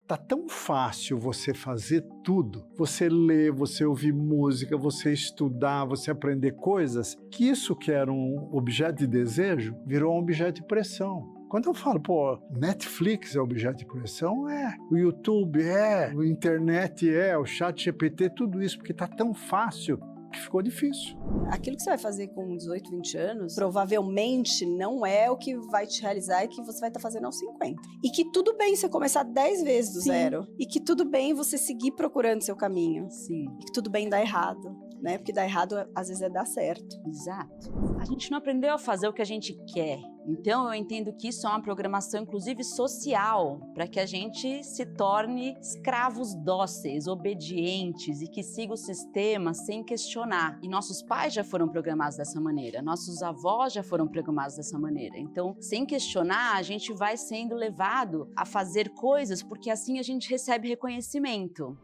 Tá tão fácil você fazer tudo, você ler, você ouvir música, você estudar, você aprender coisas, que isso que era um objeto de desejo virou um objeto de pressão. Quando eu falo, Netflix é objeto de pressão, o YouTube a internet o ChatGPT, tudo isso, porque tá tão fácil que ficou difícil. Aquilo que você vai fazer com 18, 20 anos, provavelmente não é o que vai te realizar e que você vai estar fazendo aos 50. E que tudo bem você começar 10 vezes do zero. E que tudo bem você seguir procurando seu caminho. Sim. E que tudo bem dar errado, né? Porque dar errado, às vezes, dar certo. Exato. A gente não aprendeu a fazer o que a gente quer. Então, eu entendo que isso é uma programação, inclusive, social, para que a gente se torne escravos dóceis, obedientes e que siga o sistema sem questionar. E nossos pais já foram programados dessa maneira, nossos avós já foram programados dessa maneira. Então, sem questionar, a gente vai sendo levado a fazer coisas porque assim a gente recebe reconhecimento.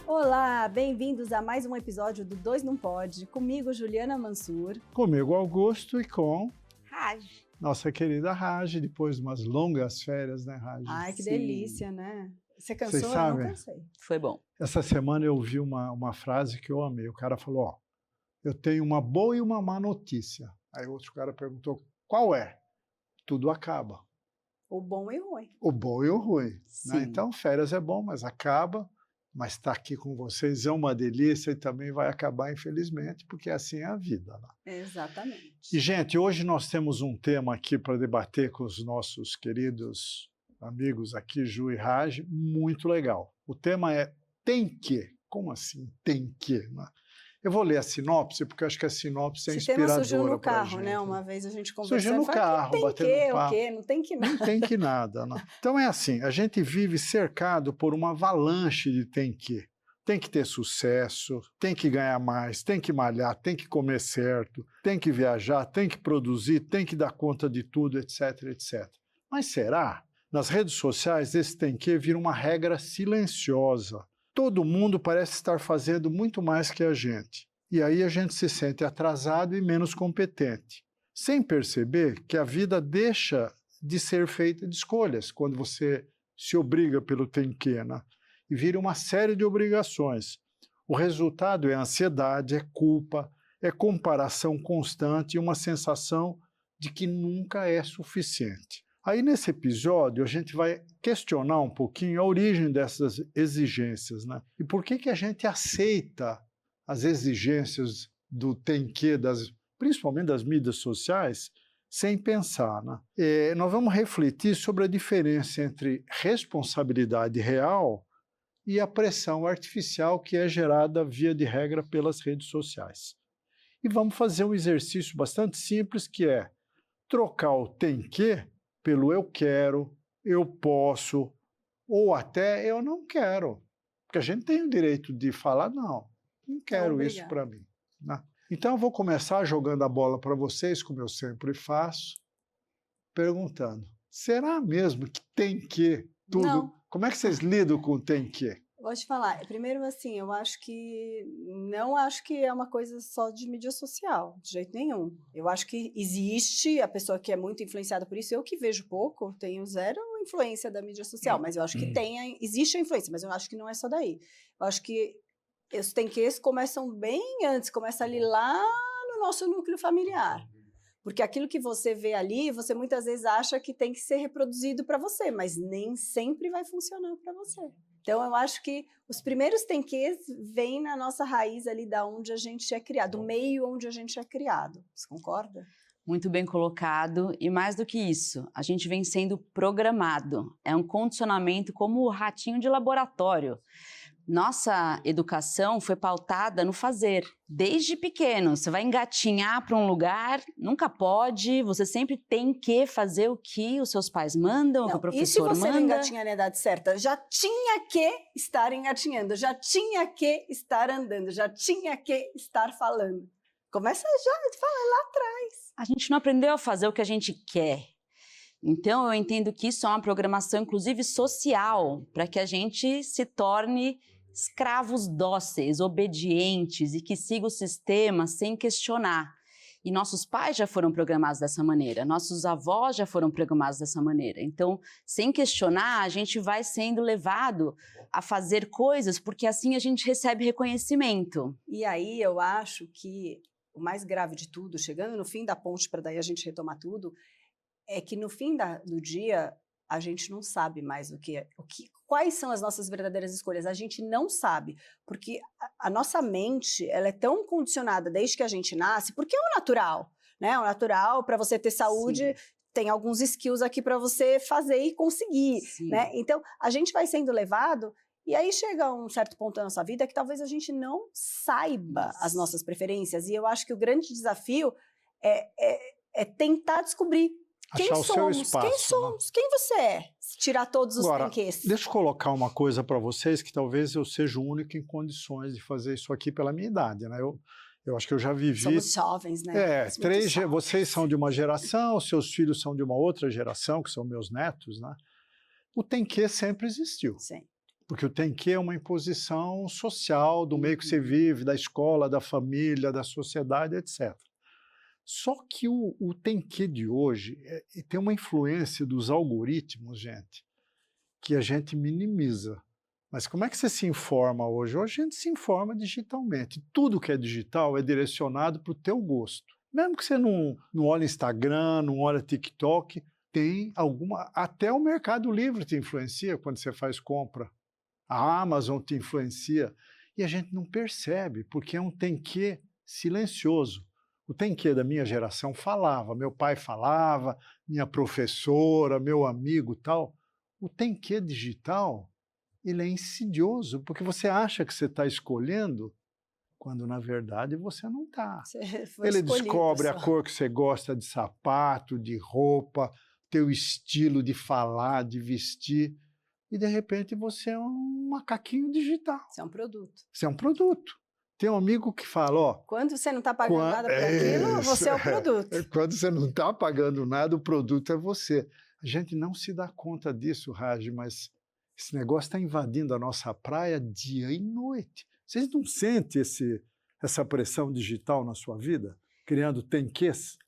Olá, bem-vindos a mais um episódio do Dois Não Pode, comigo Juliana Mansur. Comigo Augusto e com Raj. nossa querida Raj, depois de umas longas férias, né, Raj? Ai, que Sim. delícia, né? Você cansou? Vocês Eu não sabem? cansei. Foi bom. Essa semana eu ouvi uma frase que eu amei. O cara falou, eu tenho uma boa e uma má notícia. Aí o outro cara perguntou, qual é? Tudo acaba. O bom e o ruim. O bom e o ruim. Né? Sim. Então, férias é bom, mas acaba. Mas estar aqui com vocês é uma delícia e também vai acabar, infelizmente, porque assim é a vida. Né? Exatamente. E, gente, hoje nós temos um tema aqui para debater com os nossos queridos amigos aqui, Ju e Raj, muito legal. O tema é tem que. Como assim tem que? Né? Eu vou ler a sinopse, porque eu acho que a sinopse é Esse tema inspiradora surgiu no pra carro, gente. né? Uma vez a gente conversou. Surgiu no e falou, carro, tem batendo que, papo. o quê? Não tem que Não nada. tem que nada. Né? Então é assim, a gente vive cercado por uma avalanche de tem que. Tem que ter sucesso, tem que ganhar mais, tem que malhar, tem que comer certo, tem que viajar, tem que produzir, tem que dar conta de tudo, etc, etc. Mas será? Nas redes sociais, esse tem que vira uma regra silenciosa. Todo mundo parece estar fazendo muito mais que a gente. E aí a gente se sente atrasado e menos competente, sem perceber que a vida deixa de ser feita de escolhas quando você se obriga pelo tem que, né? E vira uma série de obrigações. O resultado é ansiedade, é culpa, é comparação constante e uma sensação de que nunca é suficiente. Aí nesse episódio a gente vai questionar um pouquinho a origem dessas exigências, né? E por que a gente aceita as exigências do tem que, principalmente das mídias sociais, sem pensar, né? Nós vamos refletir sobre a diferença entre responsabilidade real e a pressão artificial que é gerada, via de regra, pelas redes sociais. E vamos fazer um exercício bastante simples, que é trocar o tem que pelo eu quero, eu posso, ou até eu não quero. Porque a gente tem o direito de falar, não quero isso para mim. Né? Então eu vou começar jogando a bola para vocês, como eu sempre faço, perguntando, será mesmo que tem que tudo? Não. Como é que vocês lidam com o tem que? Vou te falar, primeiro assim, não acho que é uma coisa só de mídia social, de jeito nenhum. Eu acho que existe a pessoa que é muito influenciada por isso, eu que vejo pouco, tenho zero influência da mídia social, mas eu acho que existe a influência, mas eu acho que não é só daí. Eu acho que os tem que começam bem antes, começa ali lá no nosso núcleo familiar. Porque aquilo que você vê ali, você muitas vezes acha que tem que ser reproduzido para você, mas nem sempre vai funcionar para você. Então, eu acho que os primeiros tem que vêm na nossa raiz ali da onde a gente é criado, do meio onde a gente é criado. Você concorda? Muito bem colocado, e mais do que isso, a gente vem sendo programado. É um condicionamento como o ratinho de laboratório. Nossa educação foi pautada no fazer. Desde pequeno, você vai engatinhar para um lugar, nunca pode, você sempre tem que fazer o que os seus pais mandam, o que o professor manda. E se você não engatinhar na idade certa? Já tinha que estar engatinhando, já tinha que estar andando, já tinha que estar falando. Começa já, fala lá atrás. A gente não aprendeu a fazer o que a gente quer. Então, eu entendo que isso é uma programação, inclusive social, para que a gente se torne escravos dóceis, obedientes e que siga o sistema sem questionar. E nossos pais já foram programados dessa maneira, nossos avós já foram programados dessa maneira. Então, sem questionar, a gente vai sendo levado a fazer coisas porque assim a gente recebe reconhecimento. E aí eu acho que o mais grave de tudo, chegando no fim da ponte para daí a gente retomar tudo, é que no fim do dia a gente não sabe mais quais são as nossas verdadeiras escolhas. A gente não sabe, porque a nossa mente ela é tão condicionada desde que a gente nasce, porque é o natural, né? O natural, para você ter saúde, Sim. tem alguns skills aqui para você fazer e conseguir, Sim. né? Então, a gente vai sendo levado, e aí chega um certo ponto da nossa vida que talvez a gente não saiba as nossas preferências, e eu acho que o grande desafio é tentar descobrir quem Achar o seu somos, espaço, quem somos, quem você é, tirar todos os Agora, penquês. deixa eu colocar uma coisa para vocês, que talvez eu seja o único em condições de fazer isso aqui pela minha idade, né? Eu acho que eu já vivi... Somos jovens, né? Somos muito jovens. Vocês são de uma geração, seus filhos são de uma outra geração, que são meus netos, né? O tem que sempre existiu. Sim. Porque o tem que é uma imposição social do meio que você vive, da escola, da família, da sociedade, etc. Só que o tem que de hoje tem uma influência dos algoritmos, gente, que a gente minimiza. Mas como é que você se informa hoje? Hoje a gente se informa digitalmente. Tudo que é digital é direcionado para o teu gosto. Mesmo que você não olhe Instagram, não olhe TikTok, tem alguma... Até o Mercado Livre te influencia quando você faz compra. A Amazon te influencia. E a gente não percebe, porque é um tem que silencioso. O tem que da minha geração falava, meu pai falava, minha professora, meu amigo tal. O tem que digital, ele é insidioso, porque você acha que você está escolhendo, quando na verdade você não está. Ele descobre a cor que você gosta de sapato, de roupa, teu estilo de falar, de vestir, e de repente você é um macaquinho digital. Você é um produto. Você é um produto. Tem um amigo que fala, ó... Quando você não está pagando nada por aquilo, você é o produto. Quando você não está pagando nada, o produto é você. A gente não se dá conta disso, Raj, mas esse negócio está invadindo a nossa praia dia e noite. Vocês não sentem essa pressão digital na sua vida? Criando tem-ques?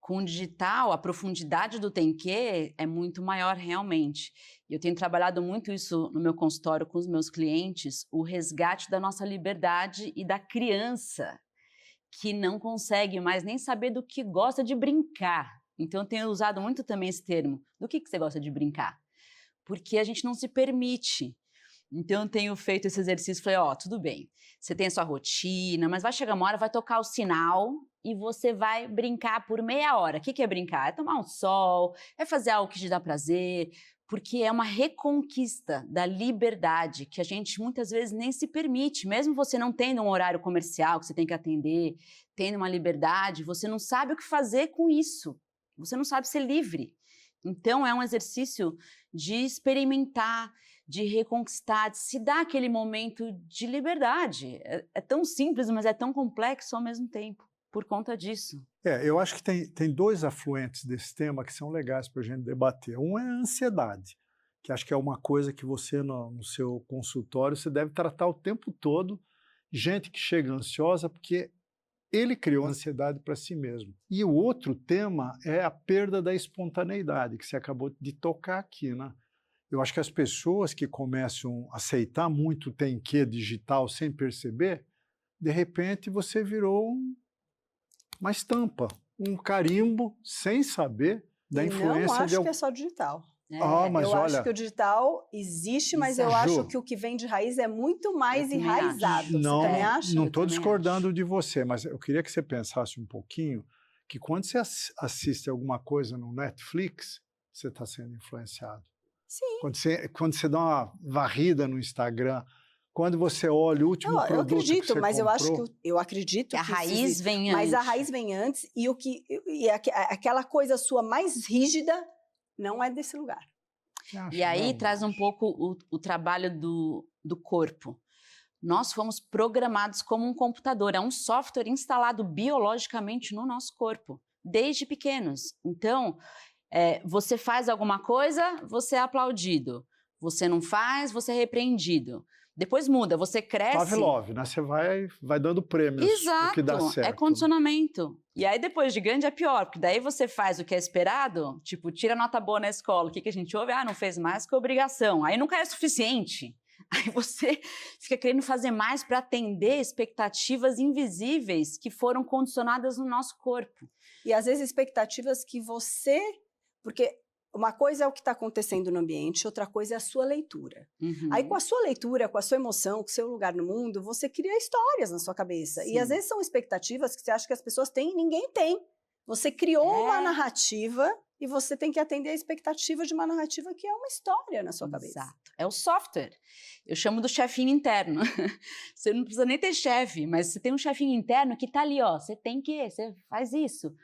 Com o digital, a profundidade do tem-que é muito maior realmente. Eu tenho trabalhado muito isso no meu consultório com os meus clientes, o resgate da nossa liberdade e da criança, que não consegue mais nem saber do que gosta de brincar. Então, eu tenho usado muito também esse termo. Do que você gosta de brincar? Porque a gente não se permite. Então, eu tenho feito esse exercício, falei, tudo bem, você tem a sua rotina, mas vai chegar uma hora, vai tocar o sinal e você vai brincar por meia hora. O que é brincar? É tomar um sol, é fazer algo que te dá prazer, porque é uma reconquista da liberdade que a gente muitas vezes nem se permite, mesmo você não tendo um horário comercial que você tem que atender, tendo uma liberdade, você não sabe o que fazer com isso, você não sabe ser livre. Então, é um exercício de experimentar, de reconquistar, de se dar aquele momento de liberdade. É tão simples, mas é tão complexo ao mesmo tempo, por conta disso. Eu acho que tem dois afluentes desse tema que são legais para a gente debater. Um é a ansiedade, que acho que é uma coisa que você, no seu consultório, você deve tratar o tempo todo. Gente que chega ansiosa porque ele criou ansiedade para si mesmo. E o outro tema é a perda da espontaneidade, que você acabou de tocar aqui, né? Eu acho que as pessoas que começam a aceitar muito o tem-que digital sem perceber, de repente você virou uma estampa, um carimbo, sem saber da influência não acho de... que é só digital. Mas eu acho que o digital existe, mas eu acho que o que vem de raiz é muito mais enraizado. Você também acha? Não estou discordando de você, mas eu queria que você pensasse um pouquinho que quando você assiste alguma coisa no Netflix, você está sendo influenciado. Sim. Quando você dá uma varrida no Instagram, quando você olha o último produto eu acredito, que você mas comprou, eu acredito que a raiz vem antes. Mas a raiz vem antes e aquela coisa sua mais rígida não é desse lugar. E aí traz um pouco o trabalho do corpo. Nós fomos programados como um computador, é um software instalado biologicamente no nosso corpo, desde pequenos. Então, você faz alguma coisa, você é aplaudido. Você não faz, você é repreendido. Depois muda, você cresce... Pavlov, né? Você vai dando prêmios o que dá Exato, certo. é condicionamento. E aí depois de grande é pior, porque daí você faz o que é esperado, tipo, tira nota boa na escola, o que a gente ouve? Ah, não fez mais que obrigação. Aí nunca é suficiente. Aí você fica querendo fazer mais para atender expectativas invisíveis que foram condicionadas no nosso corpo. E às vezes expectativas que você... Porque uma coisa é o que está acontecendo no ambiente, outra coisa é a sua leitura. Aí com a sua leitura, com a sua emoção, com o seu lugar no mundo, você cria histórias na sua cabeça. Sim. E às vezes são expectativas que você acha que as pessoas têm e ninguém tem. Você criou uma narrativa e você tem que atender a expectativa de uma narrativa que é uma história na sua cabeça. Exato. É o software. Eu chamo do chefinho interno. Você não precisa nem ter chefe, mas você tem um chefinho interno que tá ali, ó. Você faz isso.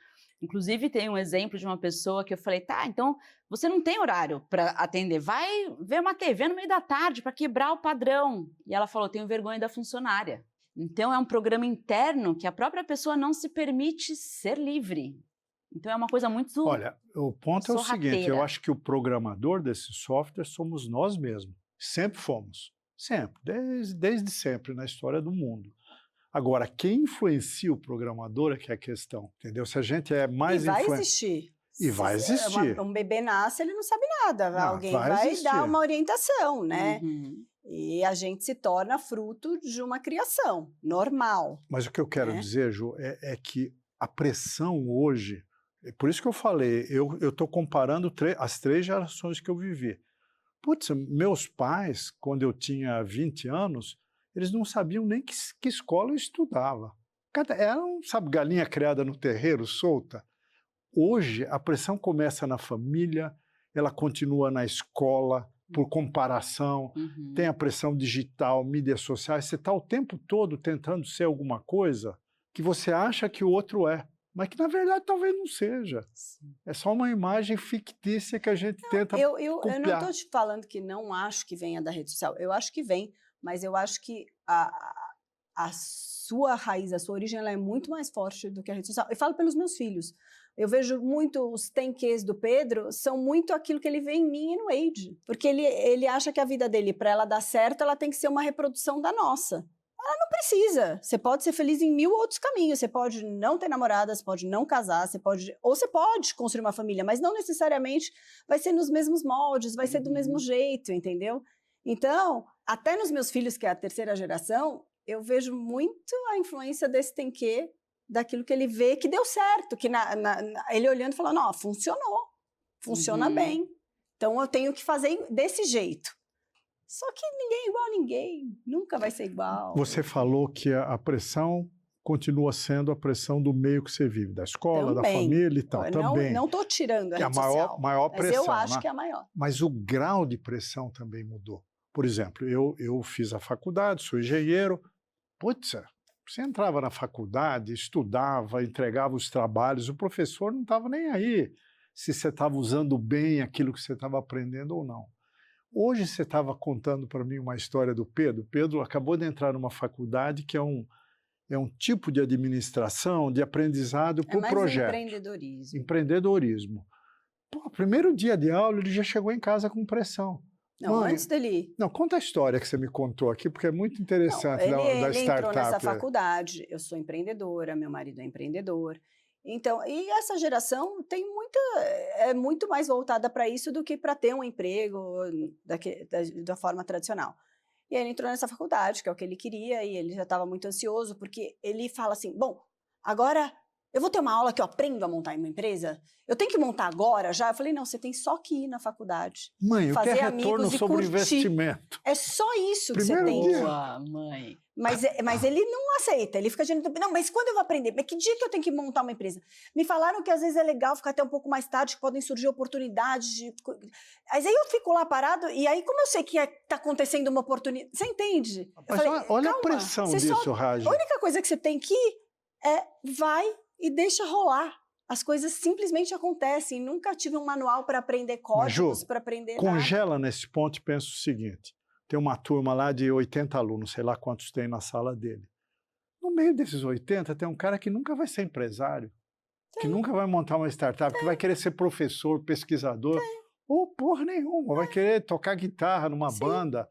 Inclusive, tem um exemplo de uma pessoa que eu falei, tá, então você não tem horário para atender, vai ver uma TV no meio da tarde para quebrar o padrão. E ela falou, tenho vergonha da funcionária. Então, é um programa interno que a própria pessoa não se permite ser livre. Então, é uma coisa muito Olha, o ponto é o seguinte, sorrateira. eu acho que o programador desse software somos nós mesmos. Sempre fomos. Sempre. Desde sempre na história do mundo. Agora, quem influencia o programador é que é a questão, entendeu? Se a gente é mais... E vai existir. E vai existir. Um bebê nasce, ele não sabe nada. Não, alguém vai vai existir. dar uma orientação, né? Uhum. E a gente se torna fruto de uma criação normal. Mas o que eu quero dizer, Ju, é que a pressão hoje... É por isso que eu falei, eu estou comparando as 3 gerações que eu vivi. Putz, meus pais, quando eu tinha 20 anos... eles não sabiam nem que escola eu estudava. Era, sabe, galinha criada no terreiro, solta. Hoje, a pressão começa na família, ela continua na escola, por comparação, tem a pressão digital, mídias sociais, você está o tempo todo tentando ser alguma coisa que você acha que o outro é, mas que na verdade talvez não seja. Sim. É só uma imagem fictícia que a gente tenta Eu copiar. não estou te falando que não acho que venha da rede social, eu acho que vem, mas eu acho que a sua raiz, a sua origem, ela é muito mais forte do que a rede social. Eu falo pelos meus filhos. Eu vejo muito os tenquês do Pedro, são muito aquilo que ele vê em mim e no Wade. Porque ele acha que a vida dele, para ela dar certo, ela tem que ser uma reprodução da nossa. Ela não precisa. Você pode ser feliz em 1000 outros caminhos. Você pode não ter namorada, você pode não casar, você pode construir uma família, mas não necessariamente vai ser nos mesmos moldes, vai ser do mesmo jeito, entendeu? Então, até nos meus filhos, que é a 3ª geração, eu vejo muito a influência desse tenquê, daquilo que ele vê que deu certo, que ele olhando e falando, não, funcionou, funciona bem, então eu tenho que fazer desse jeito. Só que ninguém é igual a ninguém, nunca vai ser igual. Você falou que a pressão continua sendo a pressão do meio que você vive, da escola, Também. Da família e tal, também. Não estou tirando a É a rede social, maior pressão, mas eu acho né? que é a maior. Mas o grau de pressão também mudou. Por exemplo, eu fiz a faculdade, sou engenheiro. Putz, você entrava na faculdade, estudava, entregava os trabalhos, o professor não estava nem aí se você estava usando bem aquilo que você estava aprendendo ou não. Hoje você estava contando para mim uma história do Pedro. Pedro acabou de entrar numa faculdade que é um tipo de administração, de aprendizado por projeto. Empreendedorismo. Empreendedorismo. Pô, primeiro dia de aula ele já chegou em casa com pressão. Não, Mãe, antes dele... Não, conta a história que você me contou aqui, porque é muito interessante Não, da ele startup. entrou nessa faculdade, eu sou empreendedora, meu marido é empreendedor. Então, e essa geração é muito mais voltada para isso do que para ter um emprego da forma tradicional. E aí ele entrou nessa faculdade, que é o que ele queria, e ele já estava muito ansioso, porque ele fala assim, bom, agora eu vou ter uma aula que eu aprendo a montar uma empresa, eu tenho que montar agora já? Eu falei, não, você tem só que ir na faculdade. Mãe, o que é amigos retorno e sobre curtir. investimento? É só isso que Primeiro você tem. dia. Boa, mãe. Mas ele não aceita, ele fica dizendo, não, mas quando eu vou aprender? Mas que dia que eu tenho que montar uma empresa? Me falaram que às vezes é legal ficar até um pouco mais tarde, que podem surgir oportunidades. Mas aí eu fico lá parado, e aí como eu sei que está acontecendo uma oportunidade? Você entende? Mas olha a pressão disso, Raj. A única coisa que você tem que ir é vai e deixa rolar. As coisas simplesmente acontecem. Nunca tive um manual para aprender códigos, para aprender nada. Congela nesse ponto e pensa o seguinte. Tem uma turma lá de 80 alunos, sei lá quantos tem na sala dele. No meio desses 80, tem um cara que nunca vai ser empresário, que nunca vai montar uma startup, que vai querer ser professor, pesquisador, ou porra nenhuma, vai querer tocar guitarra numa banda.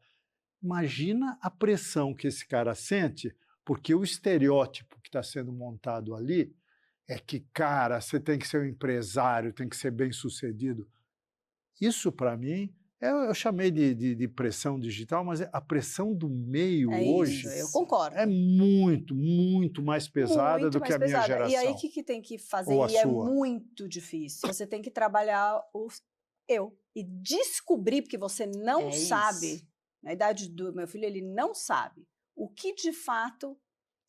Imagina a pressão que esse cara sente, porque o estereótipo que está sendo montado ali é que, cara, você tem que ser um empresário, tem que ser bem-sucedido. Isso, para mim, eu chamei de pressão digital, mas a pressão do meio hoje eu concordo. é muito, muito mais pesada Muito do mais que a minha pesada. geração. E aí, o que tem que fazer? Ou a E é sua. muito difícil. Você tem que trabalhar o eu. E descobrir, porque você não sabe, isso. na idade do meu filho, ele não sabe o que de fato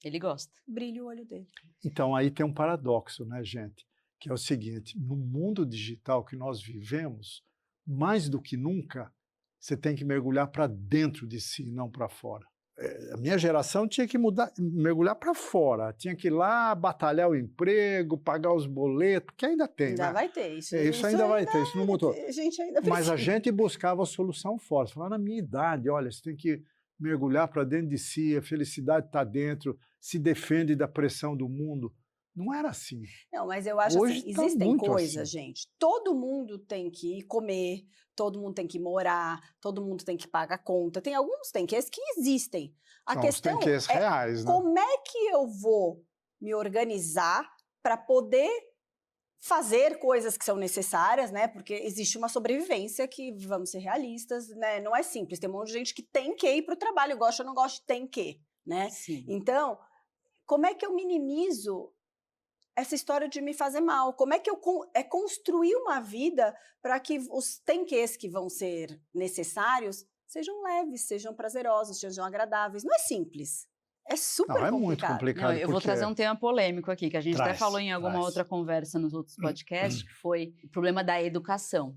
Ele gosta. brilha o olho dele. Então, aí tem um paradoxo, né, gente? Que é o seguinte, no mundo digital que nós vivemos, mais do que nunca, você tem que mergulhar para dentro de si, não para fora. A minha geração tinha que mergulhar para fora, tinha que ir lá batalhar o emprego, pagar os boletos, que ainda tem, Ainda né? vai ter isso. Isso ainda vai ter, isso não mudou. A gente ainda Mas a precisa. gente buscava a solução fora. Você fala, na minha idade, olha, você tem que mergulhar para dentro de si, a felicidade está dentro, se defende da pressão do mundo. Não era assim. Não, mas eu acho Hoje assim, tá existem muito coisas, assim. gente. Todo mundo tem que ir comer, todo mundo tem que morar, todo mundo tem que pagar conta. Tem alguns tem que existem. A São os questão tanques é reais, né? como é que eu vou me organizar para poder fazer coisas que são necessárias, né? Porque existe uma sobrevivência que, vamos ser realistas, né? Não é simples. Tem um monte de gente que tem que ir para o trabalho, gosta ou não gosta, tem que, né? Sim. Então, como é que eu minimizo essa história de me fazer mal? Como é que eu construir uma vida para que os tenques que vão ser necessários sejam leves, sejam prazerosos, sejam agradáveis? Não é simples. É super Não, é complicado. muito complicado. Não, eu vou trazer um tema polêmico aqui, que a gente até Traz, falou em alguma traz. outra conversa nos outros podcasts, que foi o problema da educação.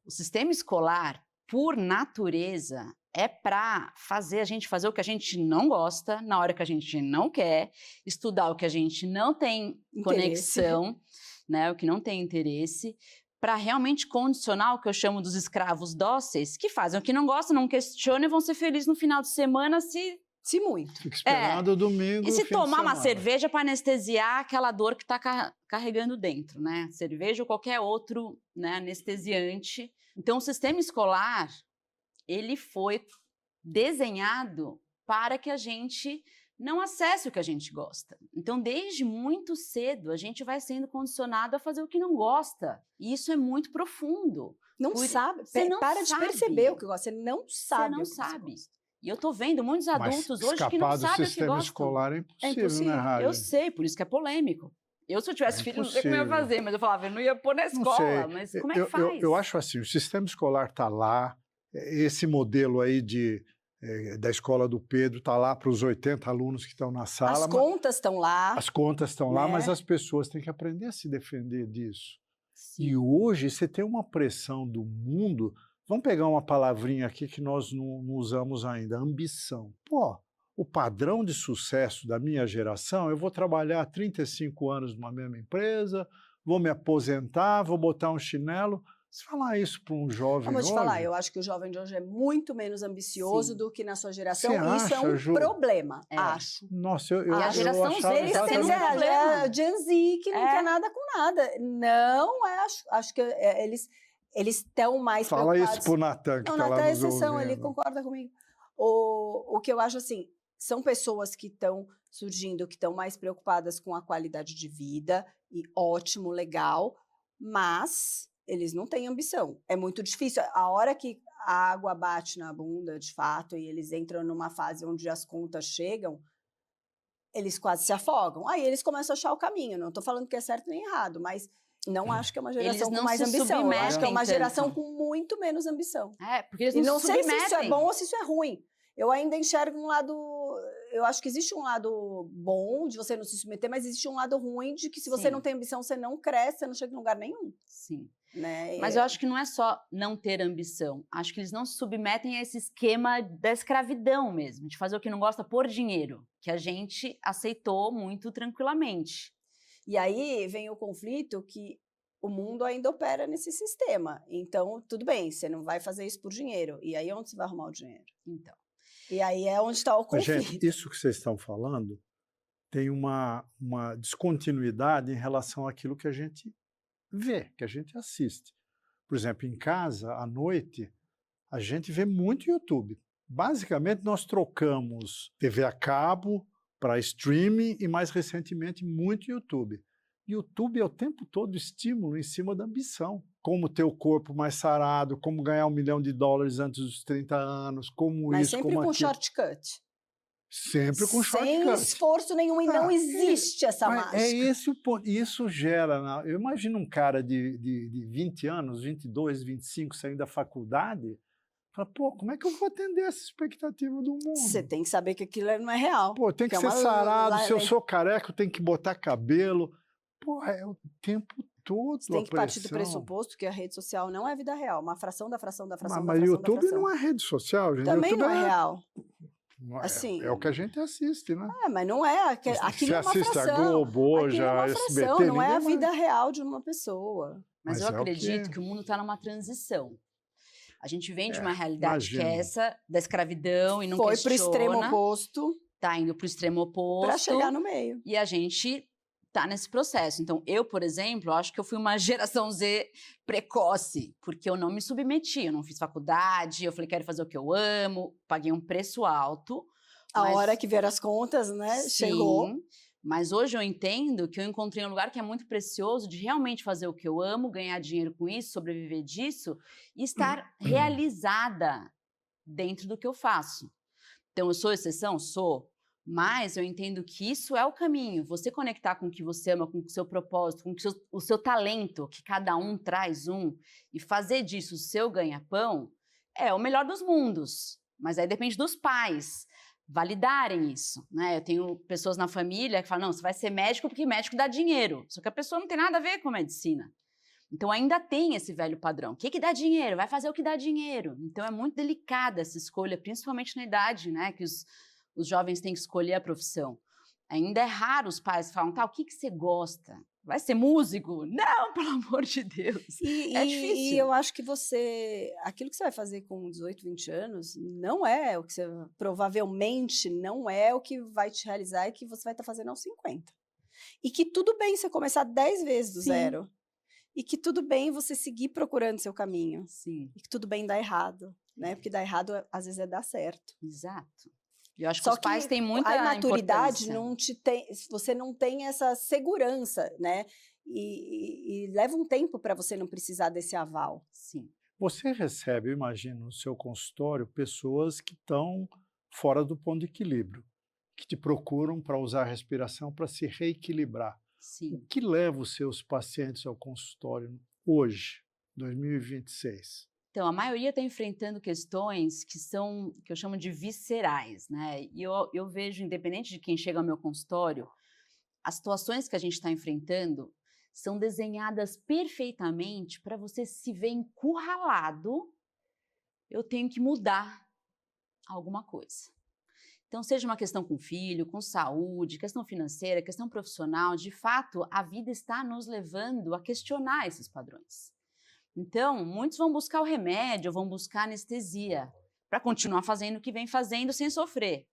O sistema escolar, por natureza, é para fazer a gente fazer o que a gente não gosta, na hora que a gente não quer, estudar o que a gente não tem conexão, né, o que não tem interesse, para realmente condicionar o que eu chamo dos escravos dóceis, que fazem o que não gostam, não questionam e vão ser felizes no final de semana se muito. Fica esperando o domingo. E se fim de tomar uma semana. cerveja para anestesiar aquela dor que está carregando dentro, né? Cerveja ou qualquer outro, né, anestesiante. Então, o sistema escolar, ele foi desenhado para que a gente não acesse o que a gente gosta. Então, desde muito cedo, a gente vai sendo condicionado a fazer o que não gosta. E isso é muito profundo. Não sabe. Para de perceber o que gosta. Você não sabe. Você não sabe. E eu tô vendo muitos adultos hoje que não Mas sabem escapar do o que sistema gostam. escolar é impossível, né, Rádio? Eu sei, por isso que é polêmico. Eu, se eu tivesse filho, não sei como eu ia fazer, mas eu falava, eu não ia pôr na escola, mas como é que faz? Eu acho assim, o sistema escolar está lá, esse modelo aí da escola do Pedro está lá para os 80 alunos que estão na sala. As contas estão lá. As contas estão lá, né? mas as pessoas têm que aprender a se defender disso. Sim. E hoje você tem uma pressão do mundo. Vamos pegar uma palavrinha aqui que nós não usamos ainda, ambição. Pô, o padrão de sucesso da minha geração, eu vou trabalhar 35 anos numa mesma empresa, vou me aposentar, vou botar um chinelo. Se falar isso para um jovem Vamos te hoje... falar, eu acho que o jovem de hoje é muito menos ambicioso Sim. do que na sua geração. Você E isso é acha, um Ju? problema, É. acho. Nossa, eu a geração achava Z, eles têm exatamente- um problema. a Gen Z que não É. quer nada com nada. Não, acho que eles estão mais Fala preocupados. isso pro Natan, que Não, está lá Natan é nos exceção, ele ouvindo. concorda comigo. O que eu acho assim, são pessoas que estão surgindo, que estão mais preocupadas com a qualidade de vida, e ótimo, legal, mas eles não têm ambição. É muito difícil. A hora que a água bate na bunda, de fato, e eles entram numa fase onde as contas chegam, eles quase se afogam. Aí eles começam a achar o caminho. Não estou falando que é certo nem errado, mas não acho que é uma geração não com mais se ambição. Eu acho que é uma submetem geração tanto. com muito menos ambição. É, porque eles E não não se sei se submetem. isso é bom ou se isso é ruim. Eu ainda enxergo um lado... Eu acho que existe um lado bom de você não se submeter, mas existe um lado ruim de que se você Sim. não tem ambição, você não cresce, você não chega em lugar nenhum. Sim. Né? Mas eu acho que não é só não ter ambição. Acho que eles não se submetem a esse esquema da escravidão mesmo, de fazer o que não gosta por dinheiro, que a gente aceitou muito tranquilamente. E aí vem o conflito que o mundo ainda opera nesse sistema. Então, tudo bem, você não vai fazer isso por dinheiro. E aí onde você vai arrumar o dinheiro? Então, E aí é onde está o Mas, conflito. gente, isso que vocês estão falando tem uma descontinuidade em relação àquilo que a gente vê, que a gente assiste. Por exemplo, em casa, à noite, a gente vê muito YouTube. Basicamente, nós trocamos TV a cabo para streaming e, mais recentemente, muito YouTube. YouTube é o tempo todo estímulo em cima da ambição. Como ter o corpo mais sarado, como ganhar $1 milhão antes dos 30 anos, como Mas isso, sempre como com aquilo. shortcut. Sempre com Sem shortcut. esforço nenhum, e não existe essa Mas mágica. é esse o ponto. Isso gera... Eu imagino um cara de 20 anos, 22, 25, saindo da faculdade, fala, pô, como é que eu vou atender essa expectativa do mundo? Você tem que saber que aquilo não é real. Pô, tem que é ser uma sarado, se eu lei. sou careca, eu tenho que botar cabelo. Pô, é o tempo todo Você tem a que partir do pressão. pressuposto que a rede social não é a vida real, uma fração da fração da fração da Mas fração YouTube da fração. não é rede social, gente. Também YouTube não é real. não Assim, é o que a gente assiste, né? mas não é. Aquilo Você é uma assiste a fração. Globo, Aquilo hoje, é uma a fração, SBT, não é a ninguém vida real de uma pessoa. Mas Mas eu é o acredito que- que o mundo está numa transição. A gente vem de uma É, realidade que é imagino. essa, da escravidão, e não Foi pro extremo questiona, oposto tá indo pro extremo oposto, para chegar no meio. e a gente tá nesse processo. Então, eu, por exemplo, acho que eu fui uma geração Z precoce, porque eu não me submeti, eu não fiz faculdade, eu falei, quero fazer o que eu amo, paguei um preço alto. A mas- hora que vieram as contas, né? Sim, Chegou. mas hoje eu entendo que eu encontrei um lugar que é muito precioso de realmente fazer o que eu amo, ganhar dinheiro com isso, sobreviver disso e estar realizada dentro do que eu faço. Então, eu sou exceção? Sou. Mas eu entendo que isso é o caminho. Você conectar com o que você ama, com o seu propósito, com o seu talento, que cada um traz um, e fazer disso o seu ganha-pão, é o melhor dos mundos. Mas aí depende dos pais validarem isso, né? Eu tenho pessoas na família que falam, não, você vai ser médico porque médico dá dinheiro. Só que a pessoa não tem nada a ver com medicina. Então ainda tem esse velho padrão. O que dá dinheiro? Vai fazer o que dá dinheiro. Então é muito delicada essa escolha, principalmente na idade, né? Que os jovens têm que escolher a profissão. Ainda é raro os pais falam, tá, o que você gosta? Vai ser músico? Não, pelo amor de Deus. É difícil. E eu acho que aquilo que você vai fazer com 18, 20 anos, não é o que você, provavelmente, não é o que vai te realizar e que você vai estar fazendo aos 50. E que tudo bem você começar 10 vezes do Sim. zero. E que tudo bem você seguir procurando seu caminho. Sim, E que tudo bem dar errado, né? Porque dar errado, às vezes, é dar certo. exato. Eu acho que Só os pais que têm muita a imaturidade importância. não te tem, você não tem essa segurança, né? E leva um tempo para você não precisar desse aval. Sim. Você recebe, eu imagino, no seu consultório, pessoas que estão fora do ponto de equilíbrio, que te procuram para usar a respiração para se reequilibrar. Sim. O que leva os seus pacientes ao consultório hoje, 2026? Então, a maioria está enfrentando questões que eu chamo de viscerais, né? E eu vejo, independente de quem chega ao meu consultório, as situações que a gente está enfrentando são desenhadas perfeitamente para você se ver encurralado, eu tenho que mudar alguma coisa. Então, seja uma questão com filho, com saúde, questão financeira, questão profissional, de fato, a vida está nos levando a questionar esses padrões. Então, muitos vão buscar o remédio, vão buscar anestesia, para continuar fazendo o que vem fazendo sem sofrer.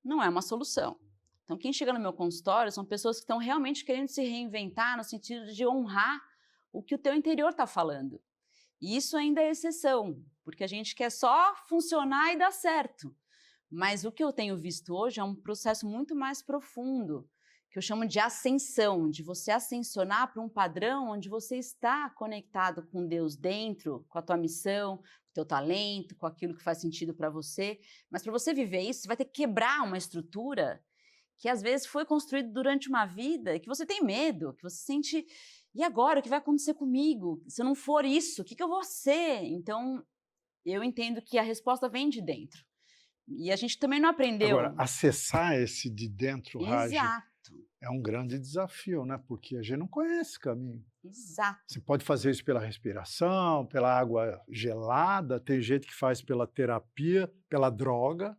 Não é uma solução. Então, quem chega no meu consultório são pessoas que estão realmente querendo se reinventar no sentido de honrar o que o teu interior está falando. E isso ainda é exceção, porque a gente quer só funcionar e dar certo. Mas o que eu tenho visto hoje é um processo muito mais profundo, que eu chamo de ascensão, de você ascensionar para um padrão onde você está conectado com Deus dentro, com a tua missão, com o teu talento, com aquilo que faz sentido para você. Mas para você viver isso, você vai ter que quebrar uma estrutura que às vezes foi construída durante uma vida, que você tem medo, que você sente, e agora, o que vai acontecer comigo? Se eu não for isso, o que eu vou ser? Então, eu entendo que a resposta vem de dentro. E a gente também não aprendeu. Agora, acessar esse de dentro, Raj, Exato, é um grande desafio, né? Porque a gente não conhece o caminho. exato. Você pode fazer isso pela respiração, pela água gelada, tem gente que faz pela terapia, pela droga,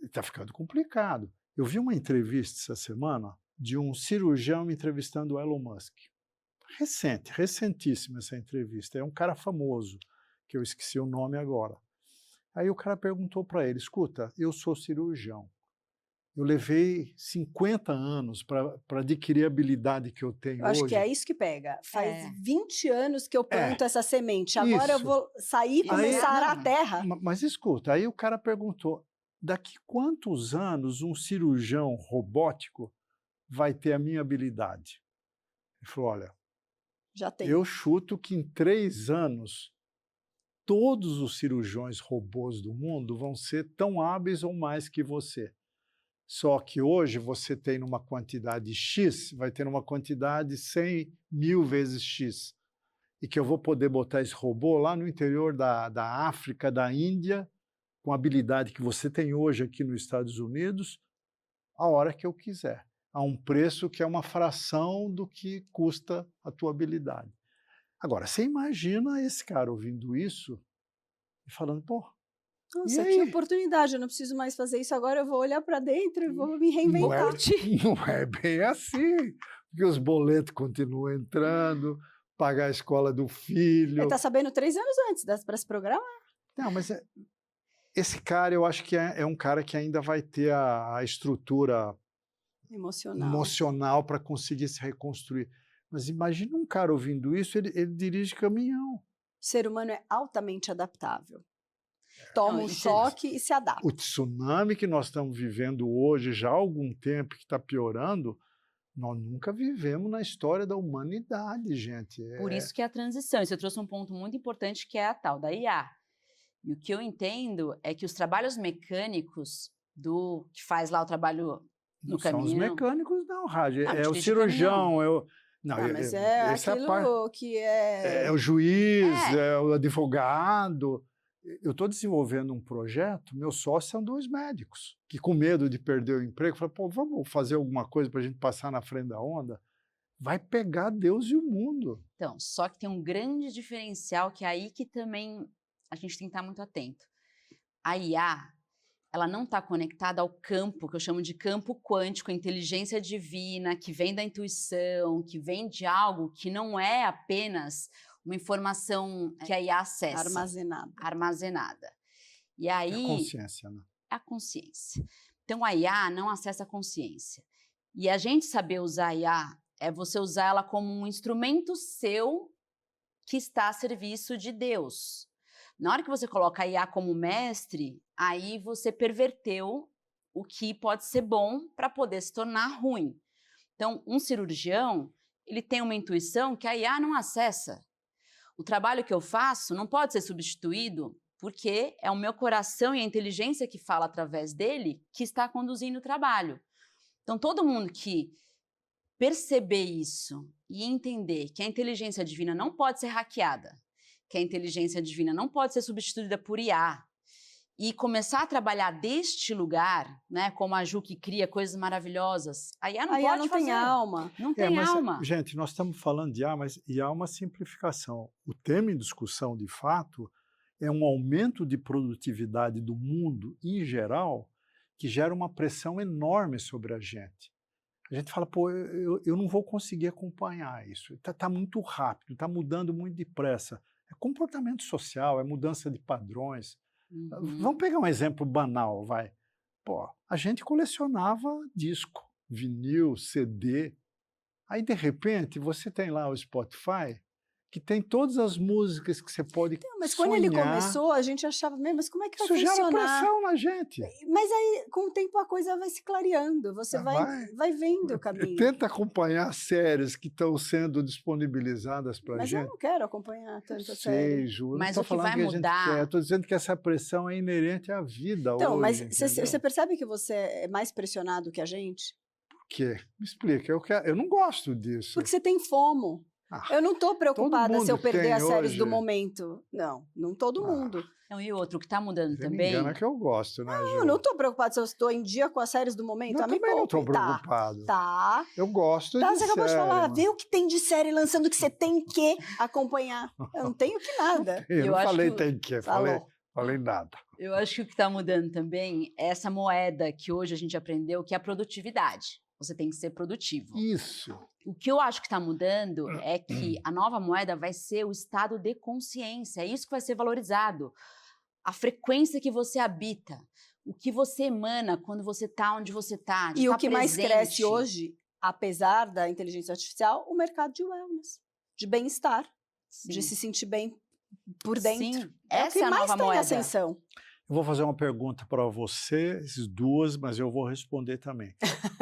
e está ficando complicado. Eu vi uma entrevista essa semana de um cirurgião entrevistando o Elon Musk. Recentíssima essa entrevista. É um cara famoso, que eu esqueci o nome agora. Aí o cara perguntou para ele, escuta, eu sou cirurgião, Eu levei 50 anos para adquirir a habilidade que eu tenho Eu acho hoje. que é isso que pega. Faz 20 anos que eu planto essa semente. Isso. Agora eu vou sair e começar a arar a terra. Mas escuta, aí o cara perguntou, daqui quantos anos um cirurgião robótico vai ter a minha habilidade? Ele falou, olha, Já tem. eu chuto que em 3 anos todos os cirurgiões robôs do mundo vão ser tão hábeis ou mais que você. Só que hoje você tem numa quantidade X, vai ter uma quantidade 100.000 vezes X. E que eu vou poder botar esse robô lá no interior da África, da Índia, com a habilidade que você tem hoje aqui nos Estados Unidos, a hora que eu quiser, a um preço que é uma fração do que custa a tua habilidade. Agora, você imagina esse cara ouvindo isso e falando, pô, Nossa, e que aí? oportunidade, eu não preciso mais fazer isso agora, eu vou olhar para dentro e vou me reinventar. Não é bem assim, porque os boletos continuam entrando, pagar a escola do filho. Ele está sabendo 3 anos antes para se programar. Não, mas esse cara, eu acho que é um cara que ainda vai ter a estrutura emocional para conseguir se reconstruir. Mas imagina um cara ouvindo isso, ele dirige caminhão. O ser humano é altamente adaptável. Toma um choque e se adapta. O tsunami que nós estamos vivendo hoje, já há algum tempo, que está piorando, nós nunca vivemos na história da humanidade, gente. Por isso que é a transição. E você trouxe um ponto muito importante, que é a tal da IA. E o que eu entendo é que os trabalhos mecânicos que faz lá o trabalho no caminhão... São os mecânicos, não, Rádio. É o dirige cirurgião, mas é aquilo que é... É o juiz, é o advogado. Eu estou desenvolvendo um projeto, meu sócio são 2 médicos, que com medo de perder o emprego, falaram, pô, vamos fazer alguma coisa para a gente passar na frente da onda? Vai pegar Deus e o mundo. Então, só que tem um grande diferencial, que é aí que também a gente tem que estar muito atento. A IA, ela não está conectada ao campo, que eu chamo de campo quântico, inteligência divina, que vem da intuição, que vem de algo que não é apenas uma informação que a IA acessa. Armazenada. E aí... É a consciência, né? É a consciência. Então, a IA não acessa a consciência. E a gente saber usar a IA é você usar ela como um instrumento seu que está a serviço de Deus. Na hora que você coloca a IA como mestre, aí você perverteu o que pode ser bom para poder se tornar ruim. Então, um cirurgião, ele tem uma intuição que a IA não acessa. O trabalho que eu faço não pode ser substituído porque é o meu coração e a inteligência que fala através dele que está conduzindo o trabalho. Então, todo mundo que perceber isso e entender que a inteligência divina não pode ser hackeada, que a inteligência divina não pode ser substituída por IA, e começar a trabalhar deste lugar, né, como a Ju que cria coisas maravilhosas, a IA não pode fazer. Tem alma. Não tem alma. Gente, nós estamos falando de IA, mas IA é uma simplificação. O tema em discussão, de fato, é um aumento de produtividade do mundo em geral que gera uma pressão enorme sobre a gente. A gente fala, pô, eu não vou conseguir acompanhar isso. Está muito rápido, está mudando muito depressa. É comportamento social, é mudança de padrões. Vamos pegar um exemplo banal, vai. Pô, a gente colecionava disco, vinil, CD. Aí, de repente, você tem lá o Spotify, que tem todas as músicas que você pode mas sonhar. Quando ele começou, a gente achava mesmo, mas como é que vai funcionar? Isso gera pressão na gente. Mas aí, com o tempo, a coisa vai se clareando, você vai vendo o caminho. Tenta acompanhar séries que estão sendo disponibilizadas para a gente. Mas eu não quero acompanhar tanta série. Juro. Mas não o que falando vai que mudar... Estou dizendo que essa pressão é inerente à vida então, hoje. Mas você percebe que você é mais pressionado que a gente? Por quê? Me explica. Eu não gosto disso. Porque você tem FOMO. Eu não estou preocupada se eu perder as séries hoje. do momento. Não todo mundo. Não, e outro, o que está mudando Você também... me engana que eu gosto, né, Ju? Eu não estou preocupada se eu estou em dia com as séries do momento. Eu também não estou preocupado. Tá. Eu gosto de Você acabou de falar, mas... vê o que tem de série lançando que você tem que acompanhar. Eu não tenho que nada. Eu não acho falei que... tem que, falei nada. Eu acho que o que está mudando também é essa moeda que hoje a gente aprendeu, que é a produtividade. Você tem que ser produtivo. Isso. O que eu acho que está mudando é que a nova moeda vai ser o estado de consciência. É isso que vai ser valorizado. A frequência que você habita. o que você emana quando você está onde você está. E o que mais cresce hoje, apesar da inteligência artificial, o mercado de wellness, de bem-estar, de se sentir bem por dentro. Sim, É o que essa é a mais nova tem moeda. ascensão. Eu vou fazer uma pergunta para vocês duas, mas eu vou responder também.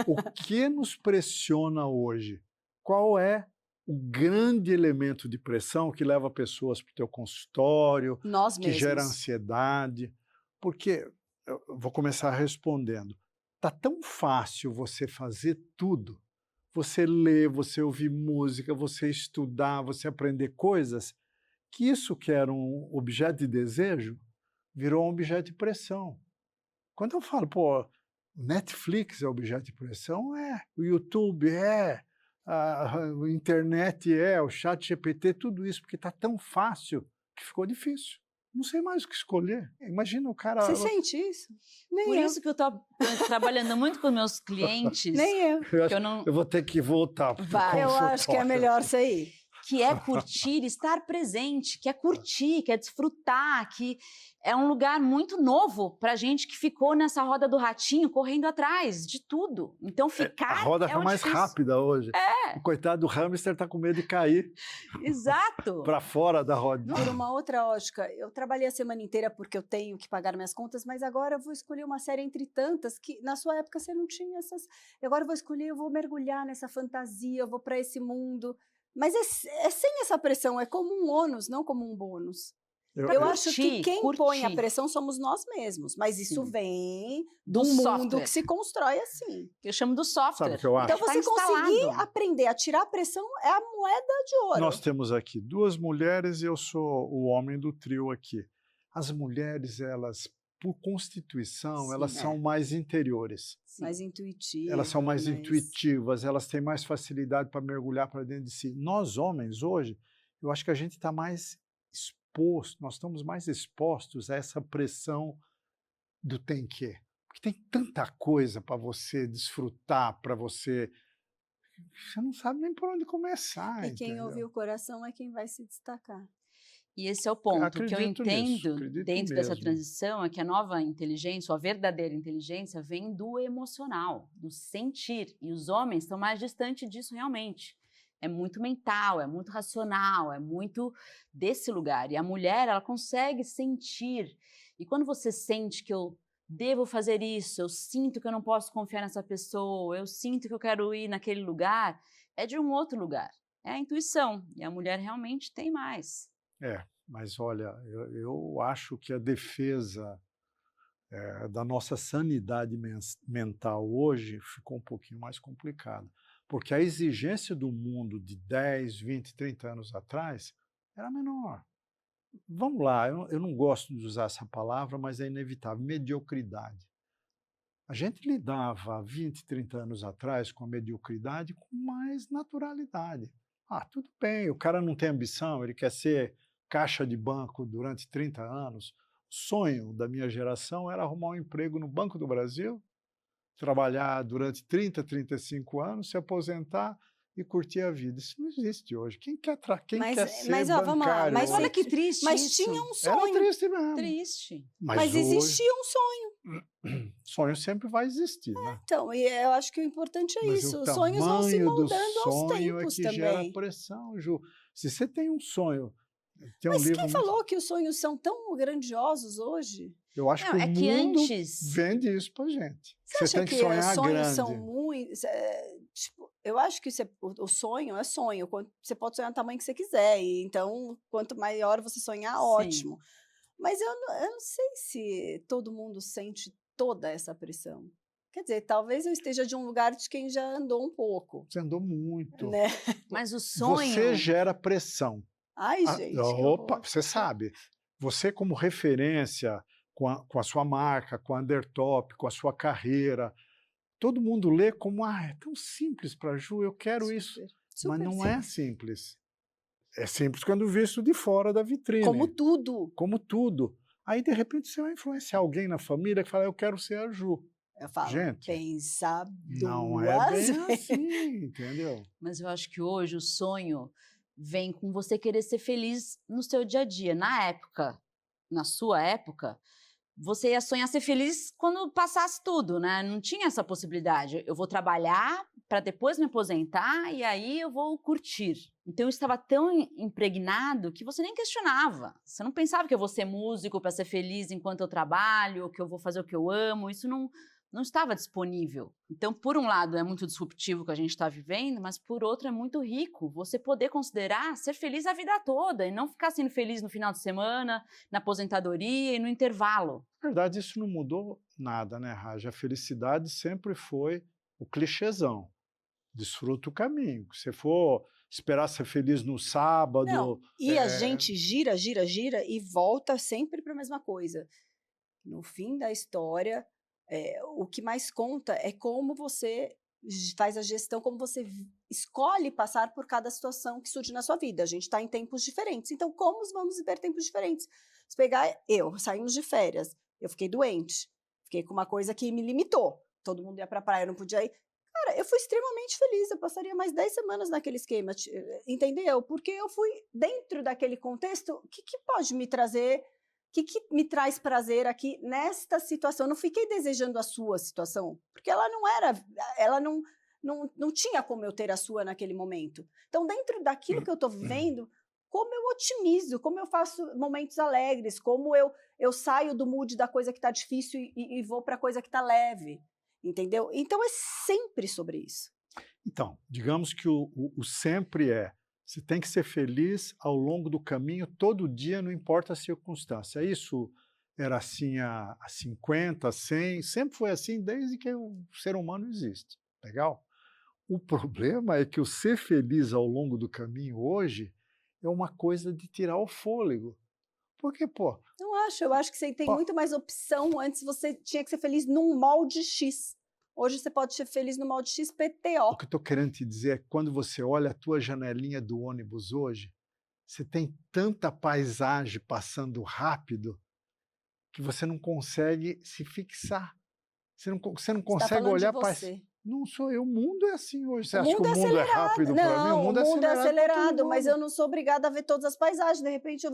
O que nos pressiona hoje? Qual é o grande elemento de pressão que leva pessoas para o teu consultório, Nós que mesmos. gera ansiedade? Porque, eu vou começar respondendo, está tão fácil você fazer tudo, você ler, você ouvir música, você estudar, você aprender coisas, que isso que era um objeto de desejo, virou um objeto de pressão. Quando eu falo, pô, Netflix é objeto de pressão, o YouTube a internet o chat GPT, tudo isso, porque está tão fácil que ficou difícil. Não sei mais o que escolher. Imagina o cara... Você sente isso? Nem Por eu. isso que eu estou trabalhando muito com meus clientes. Nem eu. Eu vou ter que voltar pro Eu acho que é consultório. melhor isso aí. Que é curtir, estar presente, que é curtir, que é desfrutar, que é um lugar muito novo para gente que ficou nessa roda do ratinho, correndo atrás de tudo. Então ficar A roda está o mais difícil. rápida hoje. O coitado do hamster está com medo de cair Exato. para fora da roda. Por uma outra ótica, eu trabalhei a semana inteira porque eu tenho que pagar minhas contas, mas agora eu vou escolher uma série entre tantas que na sua época você não tinha essas. Agora eu vou escolher, eu vou mergulhar nessa fantasia, eu vou para esse mundo. Mas é sem essa pressão, é como um ônus, não como um bônus. Eu acho que quem põe a pressão somos nós mesmos, mas isso vem do mundo software. que se constrói assim. Eu chamo do software. Sabe o que eu acho? Então você conseguir aprender a tirar a pressão é a moeda de ouro. Nós temos aqui duas mulheres e eu sou o homem do trio aqui. As mulheres, elas, por constituição, elas são mais interiores. Mais intuitivas. Elas são mais intuitivas, elas têm mais facilidade para mergulhar para dentro de si. Nós, homens, hoje, eu acho que a gente está mais exposto, nós estamos mais expostos a essa pressão do tem que. Porque tem tanta coisa para você desfrutar, para você... Você não sabe nem por onde começar. E quem ouve o coração é quem vai se destacar. E esse é o ponto. O que eu Acredito entendo nisso, dentro dessa mesmo. transição é que a nova inteligência, ou a verdadeira inteligência, vem do emocional, do sentir. E os homens estão mais distantes disso realmente. É muito mental, é muito racional, é muito desse lugar. E a mulher, ela consegue sentir. E quando você sente que eu devo fazer isso, eu sinto que eu não posso confiar nessa pessoa, eu sinto que eu quero ir naquele lugar, é de um outro lugar. É a intuição. E a mulher realmente tem mais. Mas olha, eu acho que a defesa da nossa sanidade mental hoje ficou um pouquinho mais complicada. Porque a exigência do mundo de 10, 20, 30 anos atrás era menor. Vamos lá, eu não gosto de usar essa palavra, mas é inevitável, mediocridade. A gente lidava 20, 30 anos atrás com a mediocridade com mais naturalidade. Tudo bem, o cara não tem ambição, ele quer ser caixa de banco durante 30 anos. O sonho da minha geração era arrumar um emprego no Banco do Brasil, trabalhar durante 30, 35 anos, se aposentar e curtir a vida. Isso não existe hoje. Quem quer ser bancário? Vamos lá, mas olha que triste Mas isso. tinha um sonho. Era triste mesmo. Triste. Mas hoje, existia um sonho. sonho sempre vai existir, né? Então, e eu acho que o importante é Mas isso. o Os sonhos vão se tamanho do moldando aos sonho tempos é que gera também. pressão, Ju. Se você tem um sonho... Tem um Mas livro quem falou que os sonhos são tão grandiosos hoje? Eu acho que o que mundo antes... vende isso pra gente. Você acha tem que que sonhar os sonhos grande. são muito... Tipo, eu acho que o sonho é sonho. Você pode sonhar do tamanho que você quiser. E então, quanto maior você sonhar, ótimo. Mas eu não sei se todo mundo sente toda essa pressão. Quer dizer, talvez eu esteja de um lugar de quem já andou um pouco. Você andou muito. Né? Mas o sonho... Você gera pressão. Ai, gente. Opa, você sabe. Você como referência com a sua marca, com a Undertop, com a sua carreira, todo mundo lê como, é tão simples para a Ju, eu quero isso. Mas não é simples. É simples quando visto de fora da vitrine. Como tudo. Como tudo. Aí, de repente, você vai influenciar alguém na família que fala, eu quero ser a Ju. Eu falo, gente, pensa não é bem assim, entendeu? Mas eu acho que hoje o sonho vem com você querer ser feliz no seu dia a dia. Na época, na sua época, você ia sonhar ser feliz quando passasse tudo, né? Não tinha essa possibilidade. Eu vou trabalhar para depois me aposentar e aí eu vou curtir. Então, isso estava tão impregnado que você nem questionava. Você não pensava que eu vou ser músico para ser feliz enquanto eu trabalho, que eu vou fazer o que eu amo. Isso não estava disponível. Então, por um lado, é muito disruptivo o que a gente está vivendo, mas por outro, é muito rico você poder considerar ser feliz a vida toda e não ficar sendo feliz no final de semana, na aposentadoria e no intervalo. Na verdade, isso não mudou nada, né, Raja? A felicidade sempre foi o clichêzão. Desfruta o caminho. Se você for esperar ser feliz no Não, sábado... e a gente gira, gira, gira e volta sempre para a mesma coisa. No fim da história, o que mais conta é como você faz a gestão, como você escolhe passar por cada situação que surge na sua vida. A gente está em tempos diferentes, então como vamos viver tempos diferentes? Se pegar saímos de férias, eu fiquei doente, fiquei com uma coisa que me limitou. Todo mundo ia para a praia, eu não podia ir. Cara, eu fui extremamente feliz, eu passaria mais 10 semanas naquele esquema, entendeu? Porque eu fui dentro daquele contexto, o que pode me trazer, o que me traz prazer aqui nesta situação? Eu não fiquei desejando a sua situação, porque ela não tinha como eu ter a sua naquele momento. Então, dentro daquilo que eu estou vivendo, como eu otimizo, como eu faço momentos alegres, como eu saio do mood da coisa que está difícil e vou para a coisa que está leve. Entendeu? Então é sempre sobre isso. Então, digamos que o sempre você tem que ser feliz ao longo do caminho, todo dia, não importa a circunstância. Isso era assim há 50, 100, sempre foi assim desde que o ser humano existe. Legal? O problema é que o ser feliz ao longo do caminho hoje é uma coisa de tirar o fôlego. Porque, pô... Eu acho que você tem muito mais opção. Antes você tinha que ser feliz num molde X. Hoje você pode ser feliz no molde XPTO. O que eu estou querendo te dizer é que quando você olha a tua janelinha do ônibus hoje, você tem tanta paisagem passando rápido que você não consegue se fixar. Você não consegue olhar para... Não sou eu, o mundo é assim hoje. Você acha que o mundo é rápido para mim? O mundo é acelerado, mas eu eu não sou obrigada a ver todas as paisagens. De repente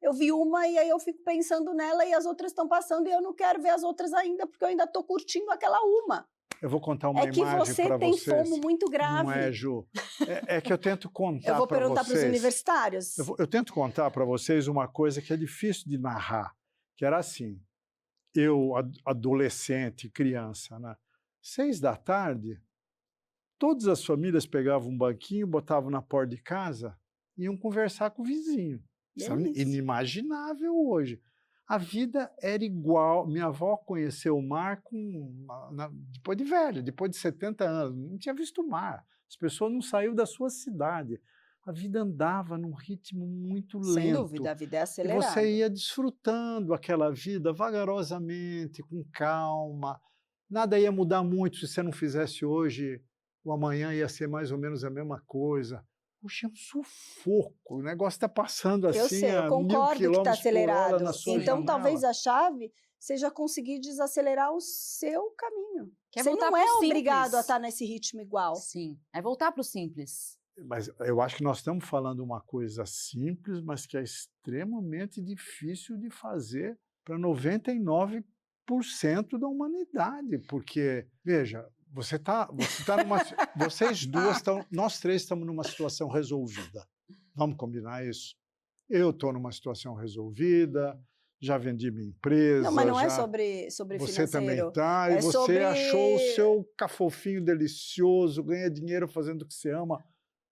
eu vi uma e aí eu fico pensando nela e as outras estão passando e eu não quero ver as outras ainda, porque eu ainda estou curtindo aquela uma. Eu vou contar uma imagem para vocês. É que você tem fomo muito grave. Não é, Ju? É que eu tento contar para vocês. Eu vou perguntar para os universitários. Eu tento contar para vocês uma coisa que é difícil de narrar, que era assim, eu, adolescente, criança, né? 6 da tarde, todas as famílias pegavam um banquinho, botavam na porta de casa e iam conversar com o vizinho. Isso é inimaginável hoje. A vida era igual. Minha avó conheceu o mar depois de velha, depois de 70 anos. Não tinha visto o mar. As pessoas não saíram da sua cidade. A vida andava num ritmo muito lento. Sem dúvida, a vida é acelerada. E você ia desfrutando aquela vida vagarosamente, com calma. Nada ia mudar muito se você não fizesse hoje, o amanhã ia ser mais ou menos a mesma coisa. Hoje é um sufoco, o negócio está passando assim. Eu sei, eu concordo que está acelerado. Então, talvez a chave seja conseguir desacelerar o seu caminho. Você não é obrigado a estar nesse ritmo igual. Sim, é voltar para o simples. Mas eu acho que nós estamos falando uma coisa simples, mas que é extremamente difícil de fazer para 99% da humanidade, porque, veja, você tá numa... Vocês duas estão... Nós três estamos numa situação resolvida. Vamos combinar isso? Eu estou numa situação resolvida, já vendi minha empresa... Não, mas não é sobre você financeiro. Também está, e você achou o seu cafofinho delicioso, ganha dinheiro fazendo o que você ama.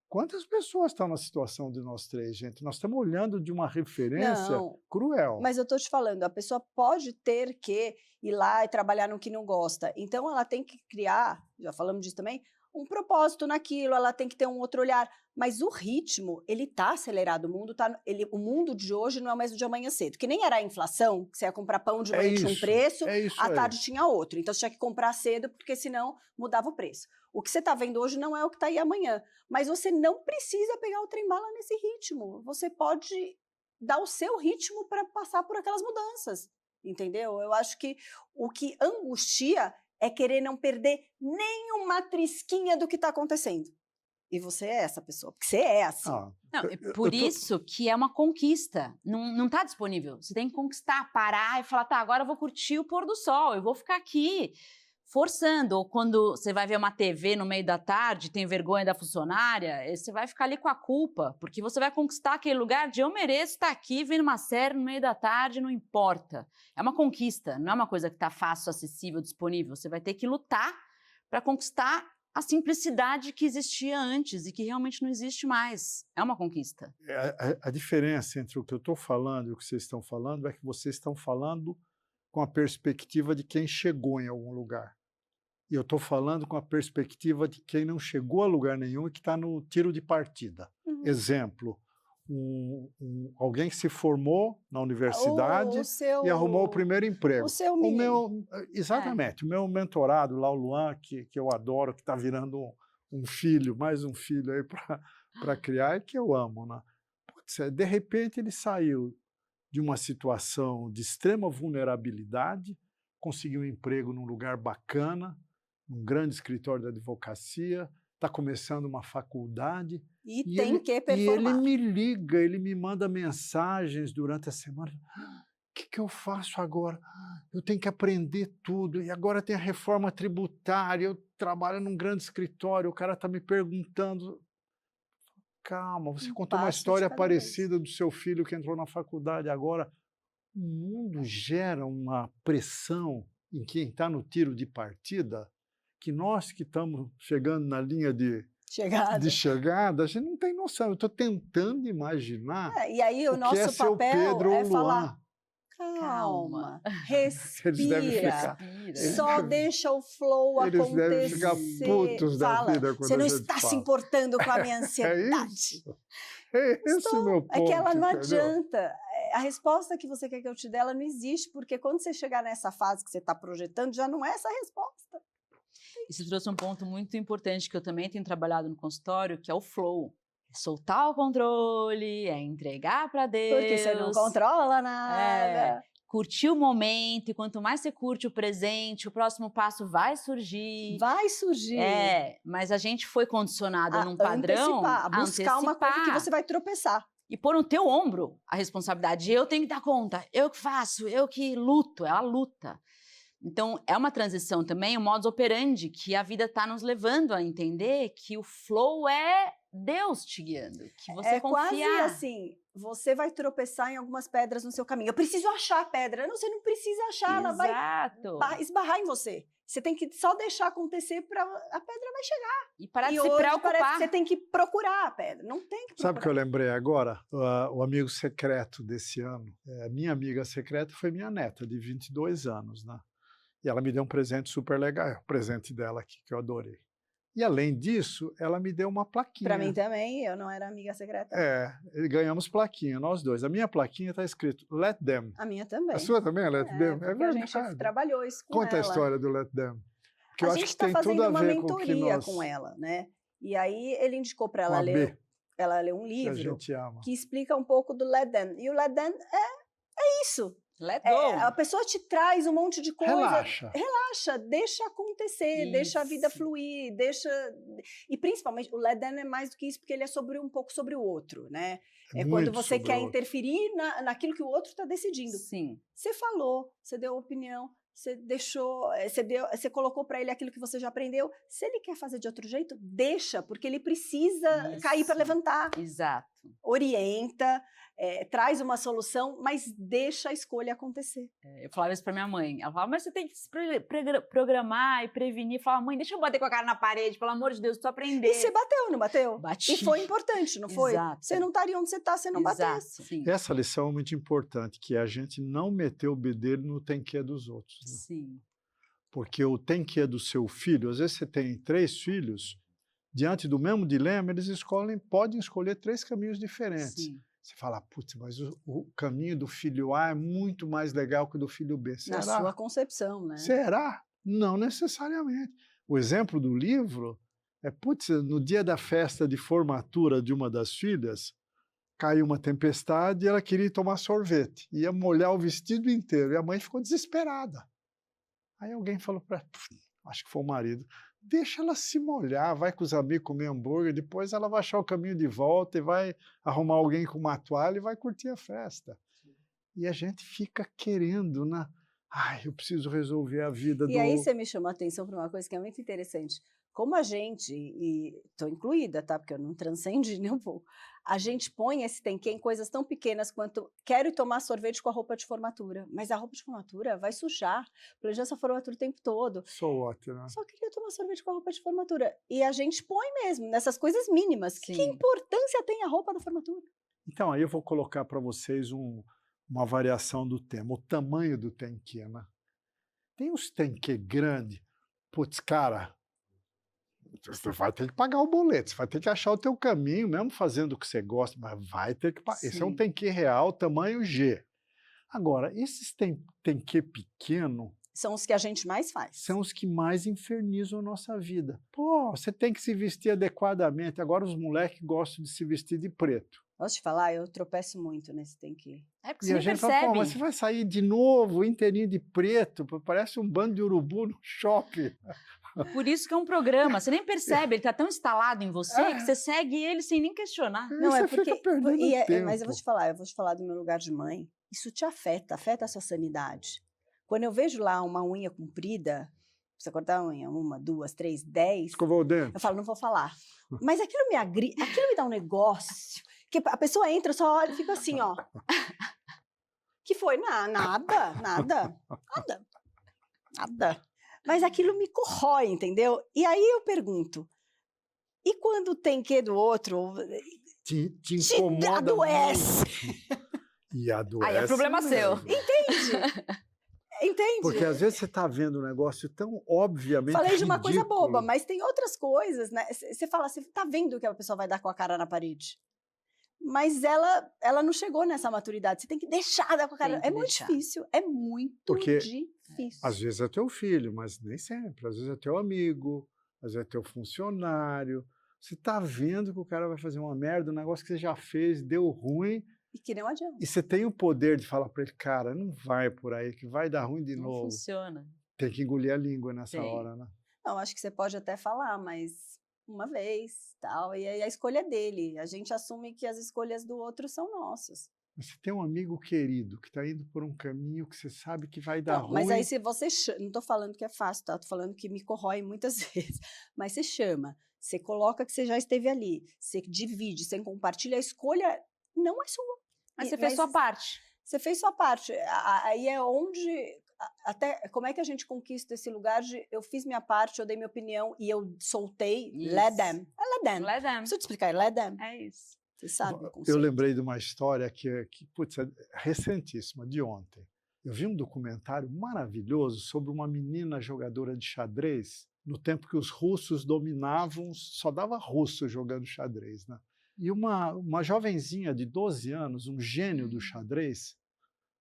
Quantas pessoas estão na situação de nós três, gente? Nós estamos olhando de uma referência cruel. Mas eu estou te falando, a pessoa pode ter que ir lá e trabalhar no que não gosta. Então, ela tem que criar, já falamos disso também, um propósito naquilo, ela tem que ter um outro olhar. Mas o ritmo, ele está acelerado. O mundo de hoje não é o mesmo de amanhã cedo. Que nem era a inflação, que você ia comprar pão de manhã tinha um preço, à tarde tinha outro. Então, você tinha que comprar cedo, porque senão mudava o preço. O que você está vendo hoje não é o que está aí amanhã. Mas você não precisa pegar o trem-bala nesse ritmo. Você pode dar o seu ritmo para passar por aquelas mudanças. Entendeu? Eu acho que o que angustia é querer não perder nenhuma trisquinha do que está acontecendo. E você é essa pessoa, porque você é assim. Ah, Não, é por isso que é uma conquista. Não está disponível. Você tem que conquistar, parar e falar, tá, agora eu vou curtir o pôr do sol, eu vou ficar aqui forçando. Ou quando você vai ver uma TV no meio da tarde, tem vergonha da funcionária, você vai ficar ali com a culpa, porque você vai conquistar aquele lugar de eu mereço estar aqui vendo uma série no meio da tarde, não importa. É uma conquista, não é uma coisa que está fácil, acessível, disponível. Você vai ter que lutar para conquistar a simplicidade que existia antes e que realmente não existe mais. É uma conquista. a diferença entre o que eu estou falando e o que vocês estão falando é que vocês estão falando com a perspectiva de quem chegou em algum lugar. E eu estou falando com a perspectiva de quem não chegou a lugar nenhum e que está no tiro de partida. Exemplo, alguém que se formou na universidade e arrumou o primeiro emprego. O seu menino. Exatamente. O meu mentorado lá, o Luan, que eu adoro, que está virando um filho, mais um filho aí para criar e que eu amo. Né? Putz, de repente ele saiu de uma situação de extrema vulnerabilidade, conseguiu um emprego num lugar bacana, num grande escritório de advocacia, está começando uma faculdade. E tem que performar. E ele me liga, ele me manda mensagens durante a semana. O que eu faço agora? Eu tenho que aprender tudo. E agora tem a reforma tributária, eu trabalho num grande escritório, o cara está me perguntando. Calma, você contou uma história parecida do seu filho que entrou na faculdade agora. O mundo gera uma pressão em quem está no tiro de partida que nós que estamos chegando na linha de chegada, a gente não tem noção. Eu estou tentando imaginar e aí o que nosso é seu papel Pedro é ou falar, Luan. calma, Eles devem respira, ficar, só deixa o flow acontecer. Eles devem ficar putos da vida quando você não a gente está fala. se importando com a minha É ansiedade. isso. É esse o meu ponto. É que ela não entendeu? adianta. A resposta que você quer que eu te dê, ela não existe, porque quando você chegar nessa fase que você está projetando, já não é essa a resposta. E você trouxe um ponto muito importante que eu também tenho trabalhado no consultório, que é o flow. É soltar o controle, é entregar para Deus. Porque você não controla nada. Curtir o momento, e quanto mais você curte o presente, o próximo passo vai surgir. Vai surgir. Mas a gente foi condicionado num padrão a buscar uma coisa que você vai tropeçar. E pôr no teu ombro a responsabilidade. Eu tenho que dar conta, eu que faço, eu que luto, é a luta. Então, é uma transição também, um modus operandi, que a vida está nos levando a entender que o flow é Deus te guiando, que você confia. Quase assim, você vai tropeçar em algumas pedras no seu caminho. Eu preciso achar a pedra. Não, você não precisa achar, ela vai esbarrar em você. Você tem que só deixar acontecer para a pedra vai chegar. E parar de se hoje preocupar. Parece que você tem que procurar a pedra, não tem que procurar. Sabe o que eu lembrei agora? O amigo secreto desse ano. Minha amiga secreta foi minha neta, de 22 anos, né? E ela me deu um presente super legal, o presente dela aqui, que eu adorei. E, além disso, ela me deu uma plaquinha. Para mim também, eu não era amiga secreta. Ganhamos plaquinha, nós dois. A minha plaquinha está escrito Let Them. A minha também. A sua também é Let Them? É verdade. A gente trabalhou isso com Conta ela. a história do Let Them. Que eu a acho gente que tem tudo a ver com o que nós... uma mentoria com ela, né? E aí ele indicou para ela ler um livro que explica um pouco do Let Them. E o Let Them é isso. Let go. A pessoa te traz um monte de coisa. Relaxa, deixa acontecer, Isso. deixa a vida fluir, deixa... E principalmente, o Let Them é mais do que isso, porque ele é um pouco sobre o outro, né? É quando você quer interferir naquilo que o outro está decidindo. Sim. Você falou, você deu opinião, você deixou, você colocou para ele aquilo que você já aprendeu. Se ele quer fazer de outro jeito, deixa, porque ele precisa cair para levantar. Exato. Orienta, traz uma solução, mas deixa a escolha acontecer. Eu falava isso pra minha mãe. Ela falava, mas você tem que se programar e prevenir. Eu falava, mãe, deixa eu bater com a cara na parede, pelo amor de Deus, preciso aprender. E você bateu, não bateu? Bati. E foi importante, não foi? Exato. Você não estaria onde você está se não batesse. Sim. Essa lição é muito importante, que é a gente não meter o bedelho no tem que é dos outros. Né? Sim. Porque o tem que é do seu filho, às vezes você tem 3 filhos, diante do mesmo dilema, eles podem escolher 3 caminhos diferentes. Sim. Você fala, putz, mas o caminho do filho A é muito mais legal que o do filho B. Será? Na sua concepção, né? Será? Não necessariamente. O exemplo do livro é, putz, no dia da festa de formatura de uma das filhas, caiu uma tempestade e ela queria tomar sorvete. Ia molhar o vestido inteiro. E a mãe ficou desesperada. Aí alguém falou para ela, acho que foi o marido, deixa ela se molhar, vai com os amigos comer hambúrguer, depois ela vai achar o caminho de volta e vai arrumar alguém com uma toalha e vai curtir a festa. E a gente fica querendo, né? Ai, eu preciso resolver a vida E aí você me chamou a atenção para uma coisa que é muito interessante. Como a gente, e estou incluída, tá? Porque eu não transcendi nem um pouco, a gente põe esse tem que em coisas tão pequenas quanto quero ir tomar sorvete com a roupa de formatura, mas a roupa de formatura vai sujar, planejando essa formatura o tempo todo. So what, né? Só queria tomar sorvete com a roupa de formatura. E a gente põe mesmo nessas coisas mínimas. Que Sim. importância tem a roupa da formatura? Então, aí eu vou colocar para vocês uma variação do tema, o tamanho do tenquê, né? Tem uns tenquê grande, putz, cara, você vai ter que pagar o boleto, você vai ter que achar o teu caminho, mesmo fazendo o que você gosta, mas vai ter que pagar. Esse é um Sim. tenquê real, tamanho G. Agora, esses tenquê pequeno São os que a gente mais faz. são os que mais infernizam a nossa vida. Pô, você tem que se vestir adequadamente. Agora os moleques gostam de se vestir de preto. Posso te falar? Eu tropeço muito nesse tem que. É porque E você a nem gente fala, percebe. pô, mas você vai sair de novo, inteirinho de preto, parece um bando de urubu no shopping. Por isso que é um programa, você nem percebe, ele tá tão instalado em você que você segue ele sem nem questionar. Não, Aí é você porque. fica perdendo tempo. Mas eu vou te falar do meu lugar de mãe. Isso te afeta a sua sanidade. Quando eu vejo lá uma unha comprida, precisa cortar a unha, 1, 2, 3, 10, Escovou o dente. eu falo, não vou falar. Mas aquilo aquilo me dá um negócio, que a pessoa entra, eu só olho e fica assim, ó. Que foi? Nada. Mas aquilo me corrói, entendeu? E aí eu pergunto, e quando tem que do outro, Te incomoda adoece. muito. E adoece. Aí é problema seu. Entende? Porque às vezes você está vendo um negócio tão obviamente Falei de uma coisa ridículo. boba, mas tem outras coisas, né? Você fala, você tá vendo que a pessoa vai dar com a cara na parede. Mas ela não chegou nessa maturidade. Você tem que deixar dar com a cara. Tem que É muito deixar. difícil. É muito Porque, difícil. Às vezes é teu filho, mas nem sempre. Às vezes é teu amigo, às vezes é teu funcionário. Você está vendo que o cara vai fazer uma merda, um negócio que você já fez, deu ruim, E que não adianta. e você tem o poder de falar para ele, cara, não vai por aí, que vai dar ruim de Não novo. funciona. Tem que engolir a língua nessa Tem. hora, né? Não, acho que você pode até falar, mas uma vez, tal. E aí a escolha é dele. A gente assume que as escolhas do outro são nossas. Você tem um amigo querido que está indo por um caminho que você sabe que vai dar Não, ruim. mas aí se você chama, não estou falando que é fácil, tá? Estou falando que me corrói muitas vezes. Mas você chama, você coloca que você já esteve ali, você divide, você compartilha, a escolha não é sua. Mas você fez sua parte. Você fez sua parte. Aí é onde, até, como é que a gente conquista esse lugar de eu fiz minha parte, eu dei minha opinião e eu soltei, Isso. let them. É let them. Let them. Preciso te explicar, let them. É isso. Você sabe o Eu conceito. lembrei de uma história que putz, é recentíssima, de ontem. Eu vi um documentário maravilhoso sobre uma menina jogadora de xadrez no tempo que os russos dominavam, só dava russo jogando xadrez, né? E uma jovenzinha de 12 anos, um gênio do xadrez,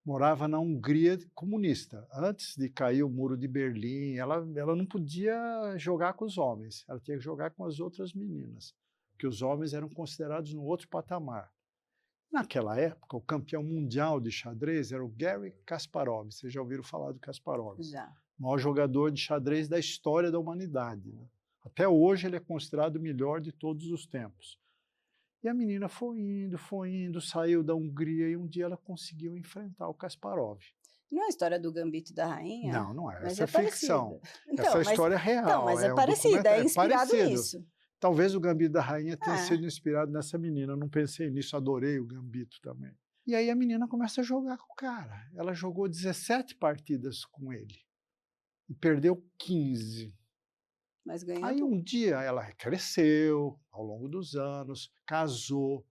morava na Hungria comunista. Antes de cair o muro de Berlim, ela não podia jogar com os homens, ela tinha que jogar com as outras meninas, porque os homens eram considerados no outro patamar. Naquela época, o campeão mundial de xadrez era o Garry Kasparov. Vocês já ouviram falar do Kasparov? Já. O maior jogador de xadrez da história da humanidade, né? Até hoje ele é considerado o melhor de todos os tempos. E a menina foi indo, saiu da Hungria e um dia ela conseguiu enfrentar o Kasparov. Não é a história do Gambito da Rainha? Não, não é. Mas Essa é ficção. parecida. Então, Essa é mas- história real. Então, mas é um parecida, documentário- é inspirado parecido. nisso. Talvez o Gambito da Rainha tenha É. sido inspirado nessa menina. Eu não pensei nisso, adorei o Gambito também. E aí a menina começa a jogar com o cara. Ela jogou 17 partidas com ele e perdeu 15. Mas ganhou Aí tudo. um dia ela cresceu ao longo dos anos, casou.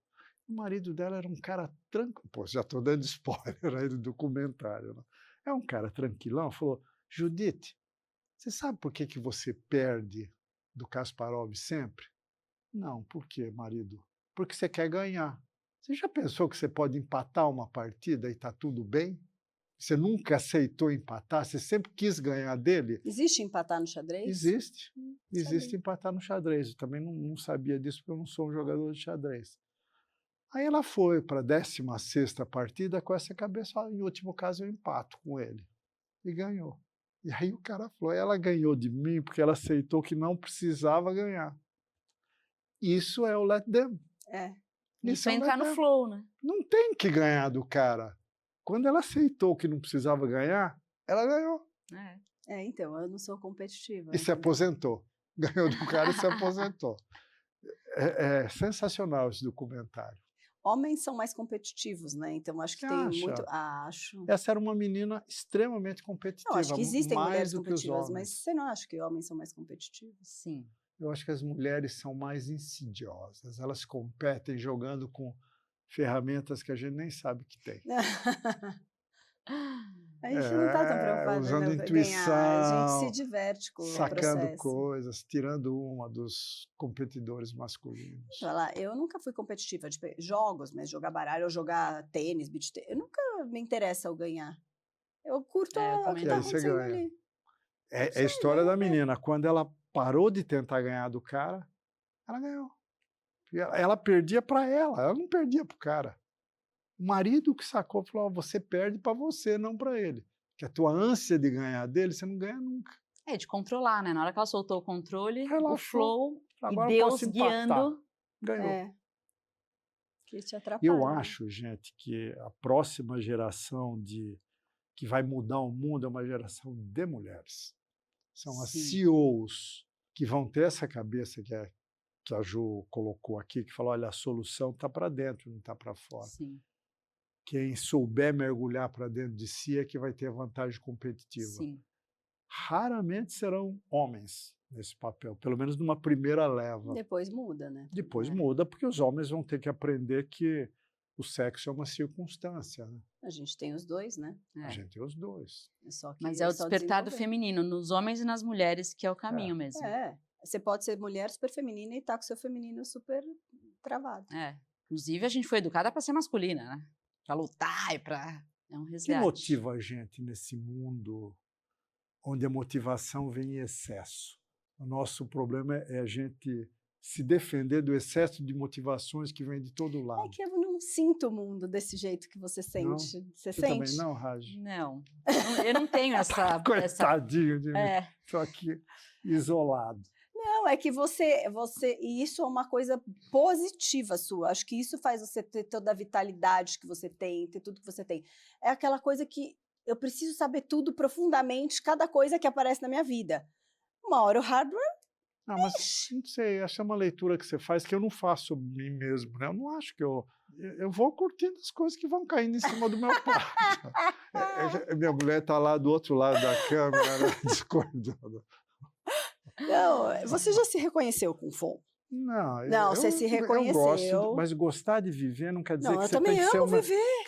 O marido dela era um cara tranquilo. Pô, já estou dando spoiler aí do documentário. Né? É um cara tranquilão. Falou, Judite, você sabe por que você perde do Kasparov sempre? Não, por quê, marido? Porque você quer ganhar. Você já pensou que você pode empatar uma partida e está tudo bem? Você nunca aceitou empatar? Você sempre quis ganhar dele? Existe empatar no xadrez? Existe. Existe sabia. empatar no xadrez. Eu também não sabia disso porque eu não sou um jogador de xadrez. Aí ela foi para a 16ª partida com essa cabeça. Em último caso, eu empato com ele. E ganhou. E aí o cara falou, ela ganhou de mim porque ela aceitou que não precisava ganhar. Isso é o let them. Isso é o let entrar no them. flow, né? Não tem que ganhar do cara. Quando ela aceitou que não precisava ganhar, ela ganhou. Então, eu não sou competitiva. E se aposentou. Ganhou do cara e se aposentou. É sensacional esse documentário. Homens são mais competitivos, né? Então, acho que Você tem acha? muito... acho. Essa era uma menina extremamente competitiva. Não, acho que existem mais mulheres do que os competitivas, mas homens. você não acha que homens são mais competitivos? Sim. Eu acho que as mulheres são mais insidiosas. Elas competem jogando com ferramentas que a gente nem sabe que tem. A gente não está tão preocupado usando em ganhar, a gente se intuição, diverte com o sacando processo. coisas, tirando uma dos competidores masculinos. Eu nunca fui competitiva de jogos, mas jogar baralho ou jogar tênis, beach tênis, eu nunca me interessa o ganhar. Eu curto eu o também que não. está E aí você acontecendo ganha. ali. É a história da menina. Quando ela parou de tentar ganhar do cara, ela ganhou. Ela perdia para ela não perdia para o cara. O marido que sacou falou: você perde para você, não para ele. Porque a tua ânsia de ganhar dele, você não ganha nunca. De controlar, né? Na hora que ela soltou o controle, Relaxou. o flow Agora e eu Deus posso empatar. guiando. Ganhou. Que te atrapalha. Eu acho, gente, que a próxima geração que vai mudar o mundo é uma geração de mulheres. São as CEOs que vão ter essa cabeça que a Ju colocou aqui, que falou, olha, a solução está para dentro, não está para fora. Sim. Quem souber mergulhar para dentro de si é que vai ter vantagem competitiva. Sim. Raramente serão homens nesse papel, pelo menos numa primeira leva. Depois muda, né? Depois muda, porque os homens vão ter que aprender que o sexo é uma circunstância. Né? A gente tem os dois, né? A gente tem os dois. Mas é o despertar do feminino, nos homens e nas mulheres, que é o caminho mesmo. Você pode ser mulher super feminina e tá com seu feminino super travado. Inclusive, a gente foi educada para ser masculina, né? Para lutar e para... É um resgate. O que motiva a gente nesse mundo onde a motivação vem em excesso? O nosso problema é a gente se defender do excesso de motivações que vem de todo lado. É que eu não sinto o mundo desse jeito que você sente. Não? Você sente? Também não, Raj? Não. Eu não tenho essa... Coitadinho de mim. Estou aqui isolado. Não, é que e isso é uma coisa positiva sua. Acho que isso faz você ter toda a vitalidade que você tem, ter tudo que você tem. É aquela coisa que eu preciso saber tudo profundamente, cada coisa que aparece na minha vida. Uma hora o hardware... Não, mas não sei, essa é uma leitura que você faz que eu não faço sobre mim mesmo, né? Eu não acho que eu vou curtindo as coisas que vão caindo em cima do meu prato. Minha mulher está lá do outro lado da câmera, né, discordando. Não, você já se reconheceu com fome? Não, você se reconheceu. Eu gosto, mas gostar de viver não quer dizer que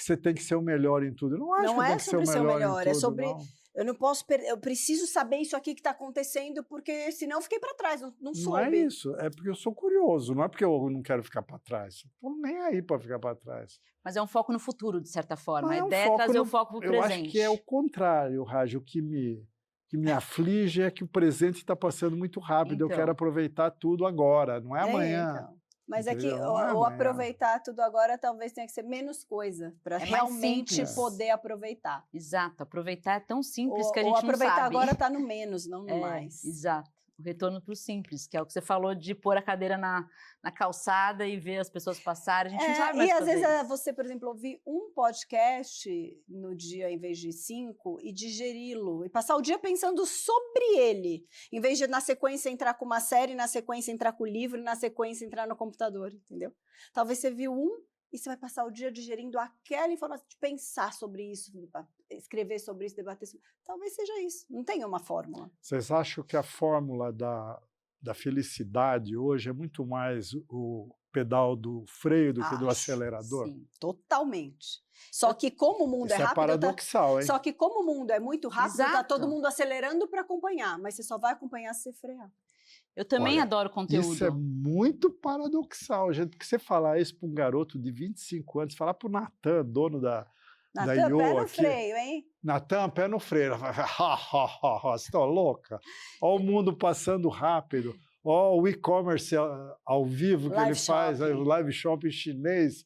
você tem que ser o melhor em tudo. Eu não acho que tem que ser o melhor em tudo, é sobre... Não. Eu não posso eu preciso saber isso aqui que está acontecendo, porque senão eu fiquei para trás, não soube. Não é isso, é porque eu sou curioso, não é porque eu não quero ficar para trás. Estou nem aí para ficar para trás. Mas é um foco no futuro, de certa forma. Não, A ideia é trazer o foco para o presente. Eu acho que é o contrário, Raj. O que me aflige é que o presente está passando muito rápido. Então. Eu quero aproveitar tudo agora, não é amanhã. Então. Mas entendeu? É que o aproveitar tudo agora talvez tenha que ser menos coisa, para realmente poder aproveitar. Exato, aproveitar é tão simples que a gente não sabe. O aproveitar agora está no menos, não no mais. Exato. O retorno para o simples, que é o que você falou de pôr a cadeira na calçada e ver as pessoas passarem. A gente não sabe mais E às vezes isso. você, por exemplo, ouvir um podcast no dia em vez de 5 e digeri-lo e passar o dia pensando sobre ele, em vez de na sequência entrar com uma série, na sequência entrar com o livro, na sequência entrar no computador, entendeu? Talvez você viu um e você vai passar o dia digerindo aquela informação, de pensar sobre isso, escrever sobre isso, debater sobre isso. Talvez seja isso, não tem uma fórmula. Vocês acham que a fórmula da felicidade hoje é muito mais o pedal do freio do que do acelerador? Sim, totalmente. Só que como o mundo é rápido... é paradoxal, hein? Só que como o mundo é muito rápido, está Exato. todo mundo acelerando para acompanhar, mas você só vai acompanhar se você frear. Eu também adoro conteúdo. Isso é muito paradoxal, gente, porque você falar isso para um garoto de 25 anos, falar para o Natan, dono da Natan, IO pé no aqui. freio, hein? Natan, pé no freio. Você está louca? Olha o mundo passando rápido. Olha o e-commerce ao vivo que ele faz, o live shopping chinês,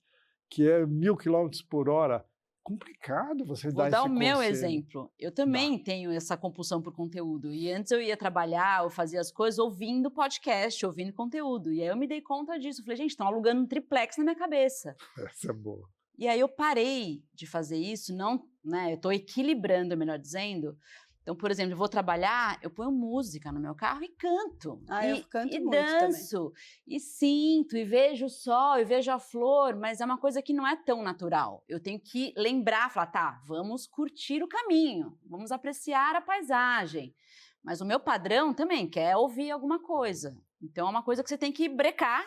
que é 1000 km por hora. complicado você Vou dar dar esse o meu conselho. exemplo. Eu também tenho essa compulsão por conteúdo. E antes eu ia trabalhar, eu fazia as coisas ouvindo podcast, ouvindo conteúdo. E aí eu me dei conta disso. Eu falei, gente, estão alugando um triplex na minha cabeça. Essa é boa. E aí eu parei de fazer isso, não, né? Eu estou equilibrando, melhor dizendo. Então, por exemplo, eu vou trabalhar, eu ponho música no meu carro e canto. Eu canto e muito danço, e sinto, e vejo o sol, e vejo a flor, mas é uma coisa que não é tão natural. Eu tenho que lembrar, falar, tá, vamos curtir o caminho, vamos apreciar a paisagem. Mas o meu padrão também quer ouvir alguma coisa. Então, é uma coisa que você tem que brecar.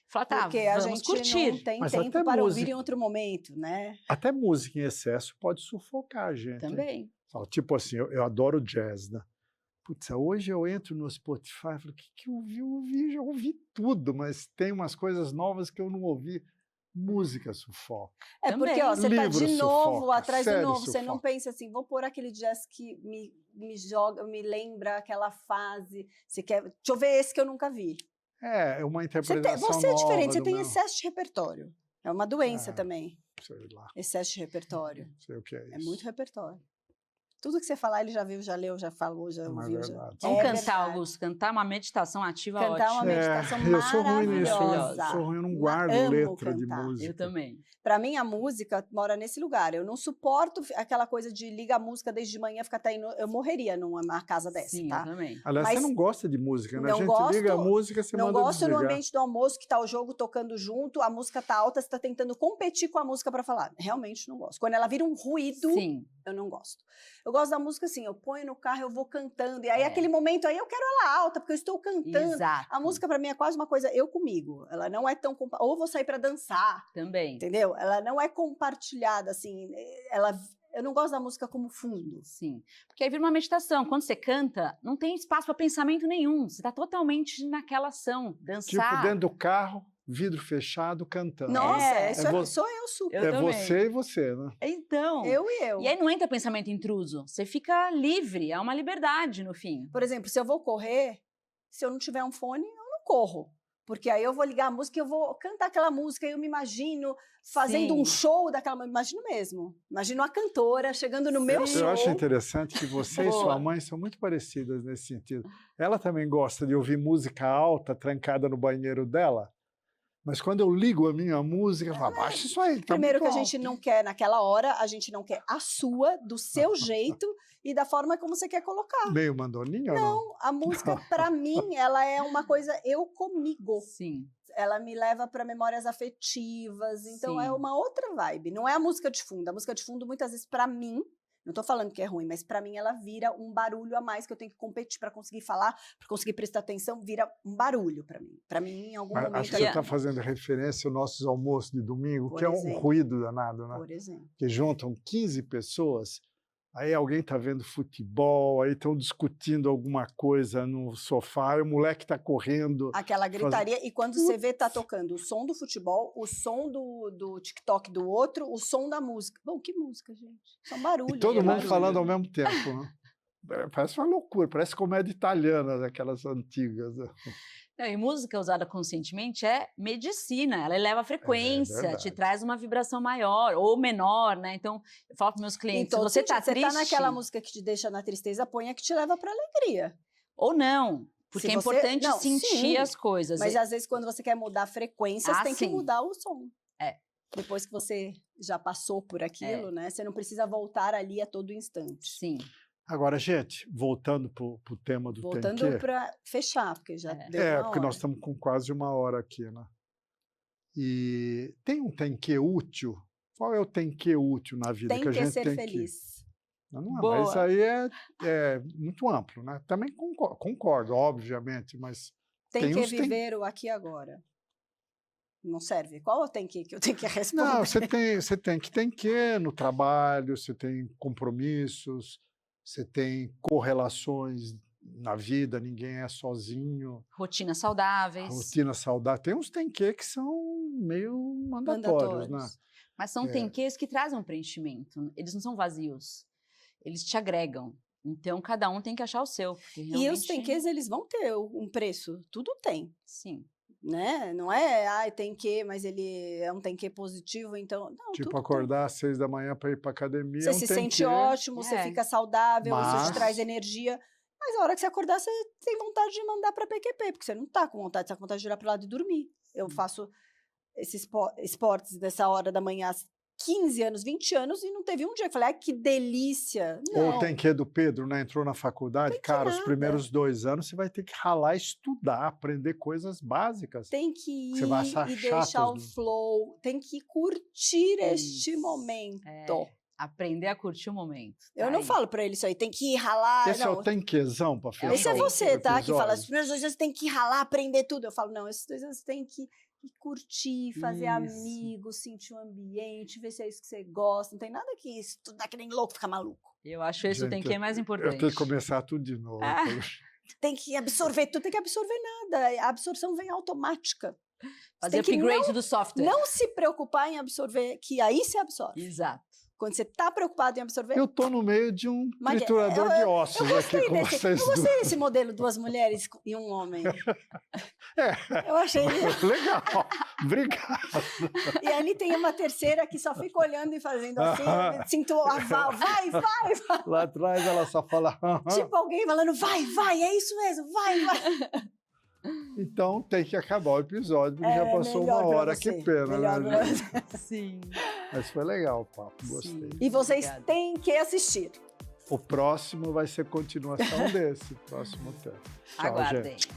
Falar, tá, Porque a vamos gente curtir. não tem Mas tempo até para ouvir música. em outro momento, né? Até música em excesso pode sufocar a gente. hein? Também. Tipo assim, eu adoro jazz, né? Putz, hoje eu entro no Spotify e falo, o que eu ouvi? Já ouvi tudo, mas tem umas coisas novas que eu não ouvi. Música sufoca. É Também. porque, ó, você tá de Livro novo sufoca, atrás do série novo. Você não sufoca. pensa assim, vou pôr aquele jazz que me joga, me lembra aquela fase. Você quer. Deixa eu ver esse que eu nunca vi. É uma interpretação Você é diferente, nova você do tem meu... excesso de repertório. É uma doença Ah. também. Sei lá, Excesso de repertório. não sei o que é isso. É muito repertório. Tudo que você falar, ele já viu, já leu, já falou, já Não é ouviu. Já... verdade. Vamos É cantar, verdade. Augusto. Cantar é uma meditação ativa Cantar uma ótima. meditação eu sou ruim nisso, maravilhosa. sou ruim, eu não Ma- guardo amo letra de cantar. música. Eu também. Para mim, a música mora nesse lugar. Eu não suporto aquela coisa de liga a música desde de manhã, ficar até eu morreria numa casa dessa, Sim, eu tá? também. Aliás, você Mas não gosta de música, né? A não gente gosto- liga a música, você Não manda gosto no desligar. ambiente do almoço que tá o jogo tocando junto, a música tá alta, você tá tentando competir com a música para falar. Realmente não gosto. Quando ela vira um ruído, Sim. eu não gosto. Eu gosto da música assim, eu ponho no carro, eu vou cantando, e aí É. aquele momento aí eu quero ela alta, porque eu estou cantando. Exato. A música para mim é quase uma coisa eu comigo. Ela não é tão ou vou sair para dançar, Também. entendeu? Ela não é compartilhada assim, eu não gosto da música como fundo. Sim. Porque aí vira uma meditação. Quando você canta, não tem espaço para pensamento nenhum. Você está totalmente naquela ação. Dançar. Tipo, dentro do carro, vidro fechado, cantando. Nossa, É. sou eu super. Eu É também. você e você, né? Então. Eu e eu. E aí não entra pensamento intruso. Você fica livre. É uma liberdade, no fim. Por exemplo, se eu vou correr, se eu não tiver um fone, eu não corro. Porque aí eu vou ligar a música e eu vou cantar aquela música e eu me imagino fazendo Sim. um show daquela música. Imagino mesmo. Imagino a cantora chegando no meu Sim. show. Eu acho interessante que você e sua Boa. mãe são muito parecidas nesse sentido. Ela também gosta de ouvir música alta, trancada no banheiro dela. Mas quando eu ligo a minha música, eu falo, baixa isso aí. Tá Primeiro que muito a gente alto." não quer naquela hora, a gente não quer a sua, do seu jeito e da forma como você quer colocar. Meio mandoninha ou não? Não, a música, pra mim, ela é uma coisa eu comigo. Sim. Ela me leva para memórias afetivas, então é Sim. uma outra vibe. Não é a música de fundo. A música de fundo, muitas vezes, pra mim, não tô falando que é ruim, mas pra mim ela vira um barulho a mais que eu tenho que competir para conseguir falar, para conseguir prestar atenção, vira um barulho pra mim. Pra mim, em algum Mas momento. acho que você está fazendo referência aos nossos almoços de domingo, Por que é um exemplo. ruído danado, né? Por exemplo. Que juntam 15 pessoas, aí alguém está vendo futebol, aí estão discutindo alguma coisa no sofá, e o moleque está correndo. Aquela gritaria, e quando você vê, tá tocando o som do futebol, o som do TikTok do outro, o som da música. Bom, que música, gente? São barulhos. E todo é mundo barulho. falando ao mesmo tempo, né? Parece uma loucura, parece comédia italiana, daquelas antigas. Né? Não, e música usada conscientemente é medicina, ela eleva a frequência, te verdade. traz uma vibração maior ou menor, né? Então, eu falo para meus clientes, se Então, você tá você triste tá naquela música que te deixa na tristeza, põe a que te leva pra alegria. ou não, porque Se é você- importante não, sentir sim, as coisas. Mas às vezes, quando você quer mudar a frequência, você Ah, tem que sim. mudar o som. É. Depois que você já passou por aquilo, né? Você não precisa voltar ali a todo instante. Sim. Agora, gente, voltando para o tema do Voltando Tenquê, para fechar, porque já deu uma porque nós hora. estamos com quase uma hora aqui, né? E tem um Tenquê útil? Qual é o Tenquê útil na vida Tem que a que gente ser tem feliz. Não, mas Boa. isso aí é muito amplo, né? Também concordo, obviamente, mas Tem que uns viver o aqui e agora. Não serve. Qual tem que eu tenho que responder? Não, você tem que no trabalho, você tem compromissos, você tem correlações na vida, ninguém é sozinho, Rotinas saudáveis. rotina saudável. Tem uns que são meio mandatórios, né? Mas são tenquês que trazem um preenchimento. Eles não são vazios. Eles te agregam. Então, cada um tem que achar o seu. Porque E os realmente- tenquês, eles vão ter um preço. Tudo tem. Sim. né? Não é, tem que, mas ele é um tem que positivo, então... Não, Tipo, tudo acordar às 6 da manhã para ir para academia. Você se sente ótimo, você fica saudável, isso Mas- te traz energia. Mas a hora que você acordar, você tem vontade de mandar para PQP, porque você não tá com vontade, você tá com vontade de virar pro lado e dormir. Eu faço esses esportes dessa hora da manhã há 15 anos, 20 anos, e não teve um dia que eu falei, ai, que delícia. Não. Ou tem que do Pedro, né? Entrou na faculdade. Tem que Cara, os nada. primeiros 2 anos você vai ter que ralar, estudar, aprender coisas básicas. Tem que Você vai ir achar e chato deixar o as- flow, tem que curtir este Isso. momento. Aprender a curtir o momento. Eu Tá não aí. falo pra ele isso aí, tem que ir ralar. Esse é não. o tem quezão para fechar Esse é o você, tá? Que fala, os episódio. primeiros 2 dias tem que ralar, aprender tudo. Eu falo, não, esses 2 anos tem que curtir, fazer Isso. amigos, sentir o ambiente, ver se é isso que você gosta. Não tem nada que estudar que nem louco, ficar maluco. Eu acho esse o tem Gente, que é mais Eu importante. tenho que começar tudo de novo. Ah. Tem que absorver tudo, tem que absorver nada. A absorção vem automática. Você Fazer tem que upgrade do software. não se preocupar em absorver, que aí você absorve. Exato. Quando você tá preocupado em absorver, Eu tô no meio de um Mas triturador de ossos aqui com vocês eu duas. gostei desse modelo, 2 mulheres e um homem. É. Eu achei. Legal. Obrigado. E ali tem uma terceira que só fica olhando e fazendo assim, eu sinto o aval, vai. Lá atrás ela só fala. "Aham". Tipo alguém falando, vai, é isso mesmo, vai. Então tem que acabar o episódio, porque já passou melhor uma pra hora. você, Que pena, melhor né, pra gente? você. Sim. Mas foi legal o papo, gostei. Sim. E vocês Obrigada. têm que assistir. O próximo vai ser continuação desse próximo tema. Tchau, Aguardem. gente.